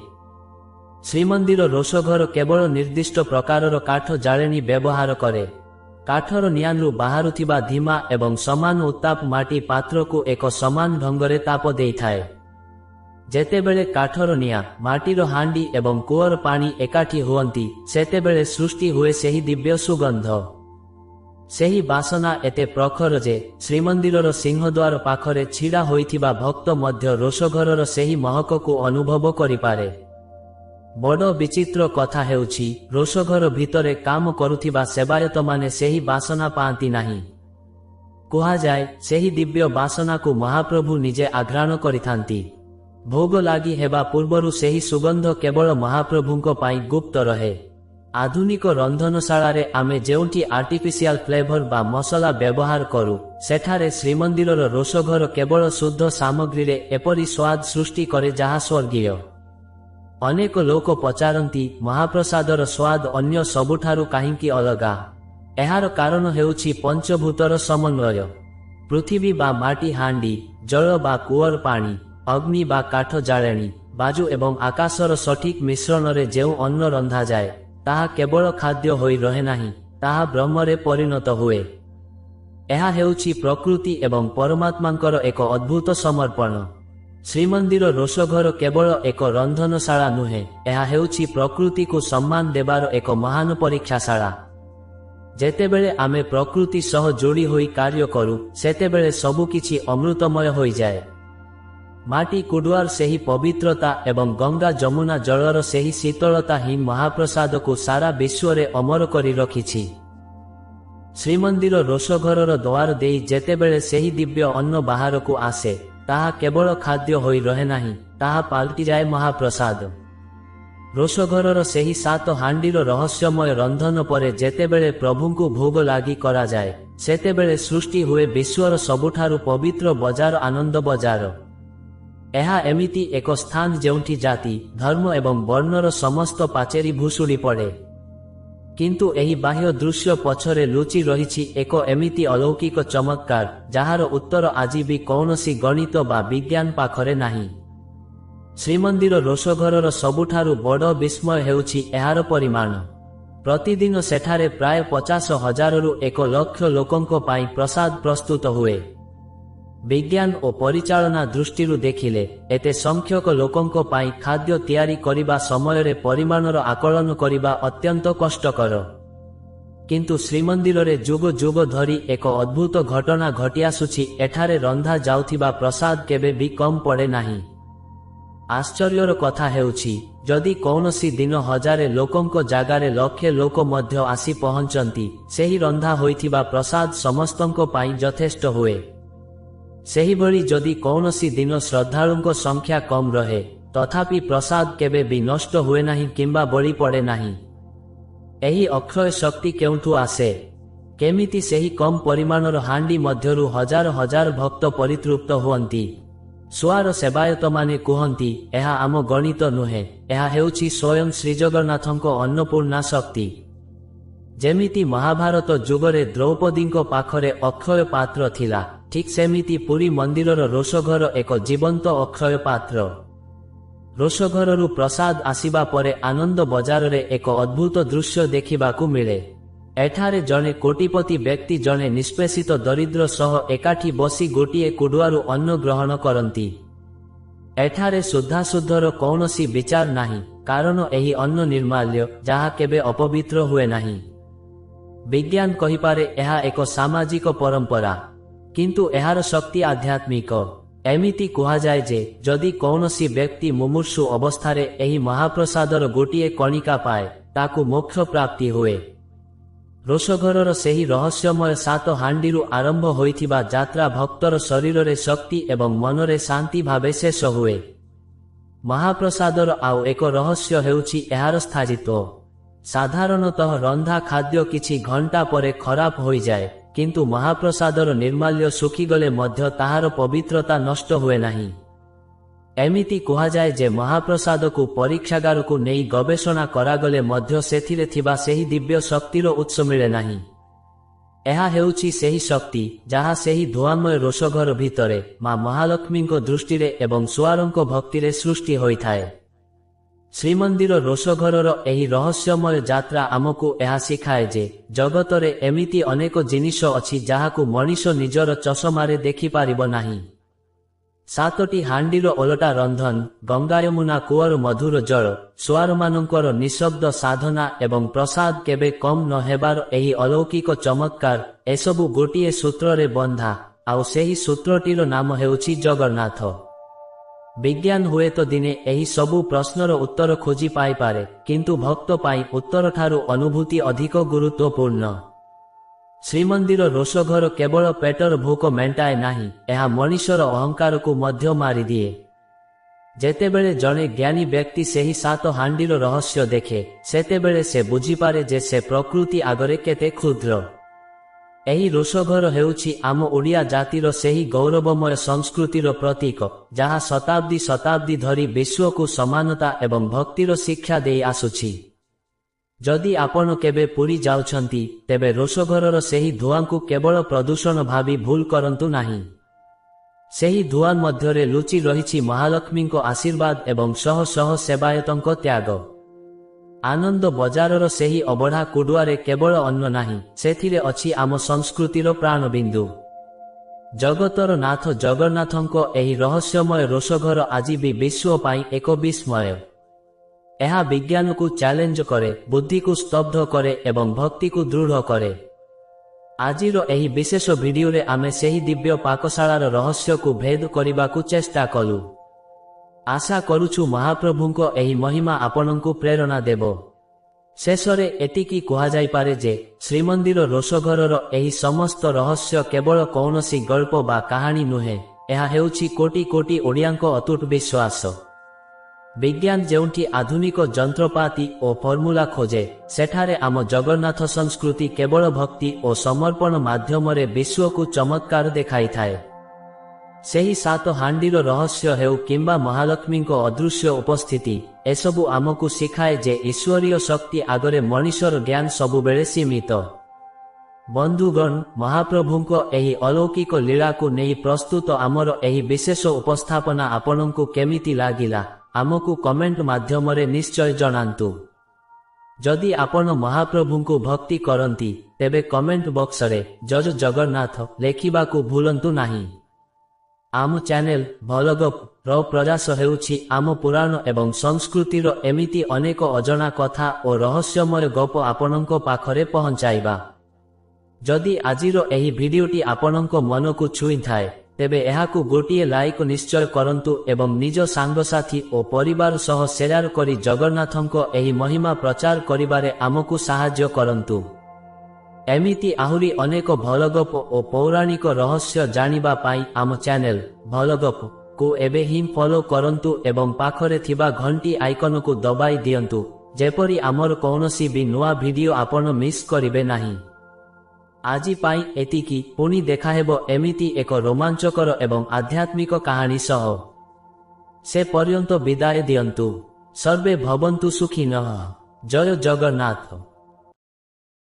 ଶ୍ରୀମନ୍ଦିର ରୋଷଘର କେବଳ ନିର୍ଦ୍ଦିଷ୍ଟ ପ୍ରକାରର କାଠ ଜାଳେଣୀ ବ୍ୟବହାର କରେ। କାଠର ନିଆଁରୁ ବାହାରୁଥିବା ଧିମା ଏବଂ ସମାନ ଉତ୍ତାପ ମାଟି ପାତ୍ରକୁ ଏକ ସମାନ ଢଙ୍ଗରେ ତାପ ଦେଇଥାଏ। ଯେତେବେଳେ କାଠର ନିଆଁ, ମାଟିର ହାଣ୍ଡି ଏବଂ କୂଅର ପାଣି ଏକାଠି ହୁଅନ୍ତି, ସେତେବେଳେ ସୃଷ୍ଟି ହୁଏ ସେହି ଦିବ୍ୟ ସୁଗନ୍ଧ। ସେହି ବାସନା ଏତେ ପ୍ରଖର ଯେ ଶ୍ରୀମନ୍ଦିରର ସିଂହଦ୍ୱାର ପାଖରେ ଛିଡ଼ା ହୋଇଥିବା ଭକ୍ତ ମଧ୍ୟ ରୋଷଘରର ସେହି ମହକକୁ ଅନୁଭବ କରିପାରେ। ବଡ଼ ବିଚିତ୍ର କଥା ହେଉଛି, ରୋଷଘର ଭିତରେ କାମ କରୁଥିବା ସେବାୟତମାନେ ସେହି ବାସନା ପାଆନ୍ତି ନାହିଁ। କୁହାଯାଏ, ସେହି ଦିବ୍ୟ ବାସନାକୁ ମହାପ୍ରଭୁ ନିଜେ ଆଘ୍ରାଣ କରିଥାନ୍ତି। ଭୋଗ ଲାଗି ହେବା ପୂର୍ବରୁ ସେହି ସୁଗନ୍ଧ କେବଳ ମହାପ୍ରଭୁଙ୍କ ପାଇଁ ଗୁପ୍ତ ରହେ। ଆଧୁନିକ ରନ୍ଧନଶାଳାରେ ଆମେ ଯେଉଁଠି ଆର୍ଟିଫିସିଆଲ ଫ୍ଲେଭର ବା ମସଲା ବ୍ୟବହାର କରୁ, ସେଠାରେ ଶ୍ରୀମନ୍ଦିରର ରୋଷଘର କେବଳ ଶୁଦ୍ଧ ସାମଗ୍ରୀରେ ଏପରି ସ୍ୱାଦ ସୃଷ୍ଟି କରେ ଯାହା ସ୍ୱର୍ଗୀୟ। ଅନେକ ଲୋକ ପଚାରନ୍ତି, ମହାପ୍ରସାଦର ସ୍ୱାଦ ଅନ୍ୟ ସବୁଠାରୁ କାହିଁକି ଅଲଗା? ଏହାର କାରଣ ହେଉଛି ପଞ୍ଚଭୂତର ସମନ୍ୱୟ। ପୃଥିବୀ ବା ମାଟି ହାଣ୍ଡି, ଜଳ ବା କୂଅର ପାଣି, ଅଗ୍ନି ବା କାଠ ଜାଳେଣୀ, ବାଜୁ ଏବଂ ଆକାଶର ସଠିକ୍ ମିଶ୍ରଣରେ ଯେଉଁ ଅନ୍ନ ରନ୍ଧାଯାଏ, ତାହା କେବଳ ଖାଦ୍ୟ ହୋଇ ରହେ ନାହିଁ, ତାହା ବ୍ରହ୍ମରେ ପରିଣତ ହୁଏ। ଏହା ହେଉଛି ପ୍ରକୃତି ଏବଂ ପରମାତ୍ମାଙ୍କର ଏକ ଅଦ୍ଭୁତ ସମର୍ପଣ। ଶ୍ରୀମନ୍ଦିର ରୋଷଘର କେବଳ ଏକ ରନ୍ଧନଶାଳା ନୁହେଁ, ଏହା ହେଉଛି ପ୍ରକୃତିକୁ ସମ୍ମାନ ଦେବାର ଏକ ମହାନ ପରୀକ୍ଷାଶାଳା। ଯେତେବେଳେ ଆମେ ପ୍ରକୃତି ସହ ଯୋଡ଼ି ହୋଇ କାର୍ଯ୍ୟ କରୁ, ସେତେବେଳେ ସବୁକିଛି ଅମୃତମୟ ହୋଇଯାଏ। ମାଟି କୁଡୁଆର ସେହି ପବିତ୍ରତା ଏବଂ ଗଙ୍ଗା ଯମୁନା ଜଳର ସେହି ଶୀତଳତା ହିଁ ମହାପ୍ରସାଦକୁ ସାରା ବିଶ୍ୱରେ ଅମର କରି ରଖିଛି। ଶ୍ରୀମନ୍ଦିର ରୋଷଘରର ଦ୍ୱାର ଦେଇ ଯେତେବେଳେ ସେହି ଦିବ୍ୟ ଅନ୍ନ ବାହାରକୁ ଆସେ, ତାହା କେବଳ ଖାଦ୍ୟ ହୋଇ ରହେ ନାହିଁ, ତାହା ପାଲଟିଯାଏ ମହାପ୍ରସାଦ। ରୋଷଘରର ସେହି 7 ହାଣ୍ଡିର ରହସ୍ୟମୟ ରନ୍ଧନ ପରେ ଯେତେବେଳେ ପ୍ରଭୁଙ୍କୁ ଭୋଗ ଲାଗି କରାଯାଏ, ସେତେବେଳେ ସୃଷ୍ଟି ହୁଏ ବିଶ୍ୱର ସବୁଠାରୁ ପବିତ୍ର ବଜାର, ଆନନ୍ଦ ବଜାର। ଏହା ଏମିତି ଏକ ସ୍ଥାନ ଯେଉଁଠି ଜାତି, ଧର୍ମ ଏବଂ ବର୍ଣ୍ଣର ସମସ୍ତ ପାଚେରୀ ଭୁଷୁଡ଼ି ପଡ଼େ। କିନ୍ତୁ ଏହି ବାହ୍ୟ ଦୃଶ୍ୟ ପଛରେ ଲୁଚି ରହିଛି ଏକ ଏମିତି ଅଲୌକିକ ଚମତ୍କାର, ଯାହାର ଉତ୍ତର ଆଜି ବି କୌଣସି ଗଣିତ ବା ବିଜ୍ଞାନ ପାଖରେ ନାହିଁ। ଶ୍ରୀମନ୍ଦିର ରୋଷଘରର ସବୁଠାରୁ ବଡ଼ ବିସ୍ମୟ ହେଉଛି ଏହାର ପରିମାଣ। ପ୍ରତିଦିନ ସେଠାରେ ପ୍ରାୟ 50,000ରୁ 1 ଲକ୍ଷ ଲୋକଙ୍କ ପାଇଁ ପ୍ରସାଦ ପ୍ରସ୍ତୁତ ହୁଏ। ବିଜ୍ଞାନ ଓ ପରିଚାଳନା ଦୃଷ୍ଟିରୁ ଦେଖିଲେ, ଏତେ ସଂଖ୍ୟକ ଲୋକଙ୍କ ପାଇଁ ଖାଦ୍ୟ ତିଆରି କରିବା ସମୟରେ ପରିମାଣର ଆକଳନ କରିବା ଅତ୍ୟନ୍ତ କଷ୍ଟକର। କିନ୍ତୁ ଶ୍ରୀମନ୍ଦିରରେ ଯୁଗ ଯୁଗ ଧରି ଏକ ଅଦ୍ଭୁତ ଘଟଣା ଘଟିଆସୁଛି। ଏଠାରେ ରନ୍ଧା ଯାଉଥିବା ପ୍ରସାଦ କେବେ ବି କମ୍ ପଡ଼େ ନାହିଁ। ଆଶ୍ଚର୍ଯ୍ୟର କଥା ହେଉଛି, ଯଦି କୌଣସି ଦିନ 1000 ଲୋକଙ୍କ ଜାଗାରେ ଲକ୍ଷେ ଲୋକ ମଧ୍ୟ ଆସି ପହଞ୍ଚନ୍ତି, ସେହି ରନ୍ଧା ହୋଇଥିବା ପ୍ରସାଦ ସମସ୍ତଙ୍କ ପାଇଁ ଯଥେଷ୍ଟ ହୁଏ। ସେହିଭଳି ଯଦି କୌଣସି ଦିନ ଶ୍ରଦ୍ଧାଳୁଙ୍କ ସଂଖ୍ୟା କମ୍ ରହେ, ତଥାପି ପ୍ରସାଦ କେବେ ବି ନଷ୍ଟ ହୁଏ ନାହିଁ କିମ୍ବା ବଳି ପଡ଼େ ନାହିଁ। ଏହି ଅକ୍ଷୟ ଶକ୍ତି କେଉଁଠୁ ଆସେ? କେମିତି ସେହି କମ୍ ପରିମାଣର ହାଣ୍ଡି ମଧ୍ୟରୁ ହଜାର ହଜାର ଭକ୍ତ ପରିତୃପ୍ତ ହୁଅନ୍ତି? ସୁଆର ସେବାୟତମାନେ କୁହନ୍ତି, ଏହା ଆମ ଗଣିତ ନୁହେଁ, ଏହା ହେଉଛି ସ୍ୱୟଂ ଶ୍ରୀଜଗନ୍ନାଥଙ୍କ ଅନ୍ନପୂର୍ଣ୍ଣା ଶକ୍ତି। ଯେମିତି ମହାଭାରତ ଯୁଗରେ ଦ୍ରୌପଦୀଙ୍କ ପାଖରେ ଅକ୍ଷୟ ପାତ୍ର ଥିଲା, ଠିକ୍ ସେମିତି ପୁରୀ ମନ୍ଦିରର ରୋଷଘର ଏକ ଜୀବନ୍ତ ଅକ୍ଷୟ ପାତ୍ର। ରୋଷଘରରୁ ପ୍ରସାଦ ଆସିବା ପରେ ଆନନ୍ଦ ବଜାରରେ ଏକ ଅଦ୍ଭୁତ ଦୃଶ୍ୟ ଦେଖିବାକୁ ମିଳେ। ଏଠାରେ ଜଣେ କୋଟିପତି ବ୍ୟକ୍ତି ଜଣେ ନିଷ୍ପେଷିତ ଦରିଦ୍ର ସହ ଏକାଠି ବସି ଗୋଟିଏ କୁଡୁଆରୁ ଅନ୍ନ ଗ୍ରହଣ କରନ୍ତି। ଏଠାରେ ଶୁଦ୍ଧାଶୁଦ୍ଧର କୌଣସି ବିଚାର ନାହିଁ, କାରଣ ଏହି ଅନ୍ନ ନିର୍ମାଲ୍ୟ, ଯାହା କେବେ ଅପବିତ୍ର ହୁଏ ନାହିଁ। ବିଜ୍ଞାନ କହିପାରେ ଏହା ଏକ ସାମାଜିକ ପରମ୍ପରା, କିନ୍ତୁ ଏହାର ଶକ୍ତି ଆଧ୍ୟାତ୍ମିକ। ଏମିତି କୁହାଯାଏ ଯେ ଯଦି କୌଣସି ବ୍ୟକ୍ତି ମୁମୂର୍ଷୁ ଅବସ୍ଥାରେ ଏହି ମହାପ୍ରସାଦର ଗୋଟିଏ କଣିକା ପାଏ, ତାକୁ ମୋକ୍ଷ ପ୍ରାପ୍ତି ହୁଏ। ରୋଷଘରର ସେହି ରହସ୍ୟମୟ 7 ହାଣ୍ଡିରୁ ଆରମ୍ଭ ହୋଇଥିବା ଯାତ୍ରା ଭକ୍ତର ଶରୀରରେ ଶକ୍ତି ଏବଂ ମନରେ ଶାନ୍ତି ଭାବେ ଶେଷ ହୁଏ। ମହାପ୍ରସାଦର ଆଉ ଏକ ରହସ୍ୟ ହେଉଛି ଏହାର ସ୍ଥାୟିତ୍ୱ। ସାଧାରଣତଃ ରନ୍ଧା ଖାଦ୍ୟ କିଛି ଘଣ୍ଟା ପରେ ଖରାପ ହୋଇଯାଏ, କିନ୍ତୁ ମହାପ୍ରସାଦର ନିର୍ମାଲ୍ୟ ଶୁଖିଗଲେ ମଧ୍ୟ ତାହାର ପବିତ୍ରତା ନଷ୍ଟ ହୁଏ ନାହିଁ। ଏମିତି କୁହାଯାଏ ଯେ ମହାପ୍ରସାଦକୁ ପରୀକ୍ଷାଗାରକୁ ନେଇ ଗବେଷଣା କରାଗଲେ ମଧ୍ୟ ସେଥିରେ ଥିବା ସେହି ଦିବ୍ୟ ଶକ୍ତିର ଉତ୍ସ ମିଳେ ନାହିଁ। ଏହା ହେଉଛି ସେହି ଶକ୍ତି, ଯାହା ସେହି ଧୂଆଁମୟ ରୋଷଘର ଭିତରେ ମା ମହାଲକ୍ଷ୍ମୀଙ୍କ ଦୃଷ୍ଟିରେ ଏବଂ ସୁଆରଙ୍କ ଭକ୍ତିରେ ସୃଷ୍ଟି ହୋଇଥାଏ। ଶ୍ରୀମନ୍ଦିର ରୋଷଘରର ଏହି ରହସ୍ୟମୟ ଯାତ୍ରା ଆମକୁ ଏହା ଶିଖାଏ ଯେ ଜଗତରେ ଏମିତି ଅନେକ ଜିନିଷ ଅଛି ଯାହାକୁ ମଣିଷ ନିଜର ଚଷମାରେ ଦେଖିପାରିବ ନାହିଁ। 7ଟି ହାଣ୍ଡିର ଓଲଟା ରନ୍ଧନ, ଗଙ୍ଗା ଯମୁନା କୂଅର ମଧୁର ଜଳ, ସୁଆରମାନଙ୍କର ନିଃଶବ୍ଦ ସାଧନା ଏବଂ ପ୍ରସାଦ କେବେ କମ୍ ନ ହେବାର ଏହି ଅଲୌକିକ ଚମତ୍କାର, ଏସବୁ ଗୋଟିଏ ସୂତ୍ରରେ ବନ୍ଧା, ଆଉ ସେହି ସୂତ୍ରଟିର ନାମ ହେଉଛି ଜଗନ୍ନାଥ। ବିଜ୍ଞାନ ହୁଏତ ଦିନେ ଏହି ସବୁ ପ୍ରଶ୍ନର ଉତ୍ତର ଖୋଜି ପାଇପାରେ, କିନ୍ତୁ ଭକ୍ତ ପାଇଁ ଉତ୍ତରଠାରୁ ଅନୁଭୂତି ଅଧିକ ଗୁରୁତ୍ୱପୂର୍ଣ୍ଣ। ଶ୍ରୀମନ୍ଦିର ରୋଷଘର କେବଳ ପେଟର ଭୋକ ମେଣ୍ଟାଏ ନାହିଁ, ଏହା ମଣିଷର ଅହଙ୍କାରକୁ ମଧ୍ୟ ମାରିଦିଏ। ଯେତେବେଳେ ଜଣେ ଜ୍ଞାନୀ ବ୍ୟକ୍ତି ସେହି 7 ହାଣ୍ଡିର ରହସ୍ୟ ଦେଖେ, ସେତେବେଳେ ସେ ବୁଝିପାରେ ଯେ ସେ ପ୍ରକୃତି ଆଗରେ କେତେ କ୍ଷୁଦ୍ର। ଏହି ରୋଷଘର ହେଉଛି ଆମ ଓଡ଼ିଆ ଜାତିର ସେହି ଗୌରବମୟ ସଂସ୍କୃତିର ପ୍ରତୀକ, ଯାହା ଶତାବ୍ଦୀ ଶତାବ୍ଦୀ ଧରି ବିଶ୍ୱକୁ ସମାନତା ଏବଂ ଭକ୍ତିର ଶିକ୍ଷା ଦେଇ ଆସୁଛି। ଯଦି ଆପଣ କେବେ ପୁରୀ ଯାଉଛନ୍ତି, ତେବେ ରୋଷଘରର ସେହି ଧୂଆଁକୁ କେବଳ ପ୍ରଦୂଷଣ ଭାବି ଭୁଲ କରନ୍ତୁ ନାହିଁ। ସେହି ଧୂଆଁ ମଧ୍ୟରେ ଲୁଚି ରହିଛି ମହାଲକ୍ଷ୍ମୀଙ୍କ ଆଶୀର୍ବାଦ ଏବଂ ଶହ ଶହ ସେବାୟତଙ୍କ ତ୍ୟାଗ। ଆନନ୍ଦ ବଜାରର ସେହି ଅବଢ଼ା କୁଡୁଆରେ କେବଳ ଅନ୍ନ ନାହିଁ, ସେଥିରେ ଅଛି ଆମ ସଂସ୍କୃତିର ପ୍ରାଣବିନ୍ଦୁ। ଜଗତର ନାଥ ଜଗନ୍ନାଥଙ୍କ ଏହି ରହସ୍ୟମୟ ରୋଷଘର ଆଜି ବି ବିଶ୍ୱ ପାଇଁ ଏକ ବିସ୍ମୟ। ଏହା ବିଜ୍ଞାନକୁ ଚ୍ୟାଲେଞ୍ଜ କରେ, ବୁଦ୍ଧିକୁ ସ୍ତବ୍ଧ କରେ ଏବଂ ଭକ୍ତିକୁ ଦୃଢ଼ କରେ। ଆଜିର ଏହି ବିଶେଷ ଭିଡିଓରେ ଆମେ ସେହି ଦିବ୍ୟ ପାକଶାଳାର ରହସ୍ୟକୁ ଭେଦ କରିବାକୁ ଚେଷ୍ଟା କଲୁ। ଆଶା କରୁଛୁ ମହାପ୍ରଭୁଙ୍କ ଏହି ମହିମା ଆପଣଙ୍କୁ ପ୍ରେରଣା ଦେବ। ଶେଷରେ ଏତିକି କୁହାଯାଇପାରେ ଯେ ଶ୍ରୀମନ୍ଦିର ରୋଷଘରର ଏହି ସମସ୍ତ ରହସ୍ୟ କେବଳ କୌଣସି ଗଳ୍ପ ବା କାହାଣୀ ନୁହେଁ, ଏହା ହେଉଛି କୋଟି କୋଟି ଓଡ଼ିଆଙ୍କ ଅତୁଟ ବିଶ୍ୱାସ। ବିଜ୍ଞାନ ଯେଉଁଠି ଆଧୁନିକ ଯନ୍ତ୍ରପାତି ଓ ଫର୍ମୁଲା ଖୋଜେ, ସେଠାରେ ଆମ ଜଗନ୍ନାଥ ସଂସ୍କୃତି କେବଳ ଭକ୍ତି ଓ ସମର୍ପଣ ମାଧ୍ୟମରେ ବିଶ୍ୱକୁ ଚମତ୍କାର ଦେଖାଇଥାଏ। ସେହି 7 ହାଣ୍ଡିର ରହସ୍ୟ ହେଉ କିମ୍ବା ମହାଲକ୍ଷ୍ମୀଙ୍କ ଅଦୃଶ୍ୟ ଉପସ୍ଥିତି, ଏସବୁ ଆମକୁ ଶିଖାଏ ଯେ ଈଶ୍ୱରୀୟ ଶକ୍ତି ଆଗରେ ମଣିଷର ଜ୍ଞାନ ସବୁବେଳେ ସୀମିତ। ବନ୍ଧୁଗଣ, ମହାପ୍ରଭୁଙ୍କ ଏହି ଅଲୌକିକ ଲୀଳାକୁ ନେଇ ପ୍ରସ୍ତୁତ ଆମର ଏହି ବିଶେଷ ଉପସ୍ଥାପନା ଆପଣଙ୍କୁ କେମିତି ଲାଗିଲା, ଆମକୁ କମେଣ୍ଟ ମାଧ୍ୟମରେ ନିଶ୍ଚୟ ଜଣାନ୍ତୁ। ଯଦି ଆପଣ ମହାପ୍ରଭୁଙ୍କୁ ଭକ୍ତି କରନ୍ତି, ତେବେ କମେଣ୍ଟ ବକ୍ସରେ ଜୟ ଜଗନ୍ନାଥ ଲେଖିବାକୁ ଭୁଲନ୍ତୁ ନାହିଁ। ଆମ ଚ୍ୟାନେଲ ଭଲଗପର ପ୍ରୟାସ ହେଉଛି ଆମ ପୁରାଣ ଏବଂ ସଂସ୍କୃତିର ଏମିତି ଅନେକ ଅଜଣା କଥା ଓ ରହସ୍ୟମୟ ଗପ ଆପଣଙ୍କ ପାଖରେ ପହଞ୍ଚାଇବା। ଯଦି ଆଜିର ଏହି ଭିଡିଓଟି ଆପଣଙ୍କ ମନକୁ ଛୁଇଁଥାଏ ତେବେ ଏହାକୁ ଗୋଟିଏ ଲାଇକ୍ ନିଶ୍ଚୟ କରନ୍ତୁ ଏବଂ ନିଜ ସାଙ୍ଗସାଥି ଓ ପରିବାର ସହ ସେୟାର କରି ଜଗନ୍ନାଥଙ୍କ ଏହି ମହିମା ପ୍ରଚାର କରିବାରେ ଆମକୁ ସାହାଯ୍ୟ କରନ୍ତୁ। ଏମିତି ଆହୁରି ଅନେକ ଭଲଗପ ଓ ପୌରାଣିକ ରହସ୍ୟ ଜାଣିବା ପାଇଁ ଆମ ଚ୍ୟାନେଲ ଭଲଗପକୁ ଏବେ ହିଁ ଫଲୋ କରନ୍ତୁ ଏବଂ ପାଖରେ ଥିବା ଘଣ୍ଟି ଆଇକନକୁ ଦବାଇ ଦିଅନ୍ତୁ, ଯେପରି ଆମର କୌଣସି ବି ନୂଆ ଭିଡିଓ ଆପଣ ମିସ୍ କରିବେ ନାହିଁ। ଆଜି ପାଇଁ ଏତିକି, ପୁଣି ଦେଖାହେବ ଏମିତି ଏକ ରୋମାଞ୍ଚକର ଏବଂ ଆଧ୍ୟାତ୍ମିକ କାହାଣୀ ସହ। ସେ ପର୍ଯ୍ୟନ୍ତ ବିଦାୟ ଦିଅନ୍ତୁ। ସର୍ବେ ଭବନ୍ତୁ ସୁଖିନଃ। ଜୟ ଜଗନ୍ନାଥ।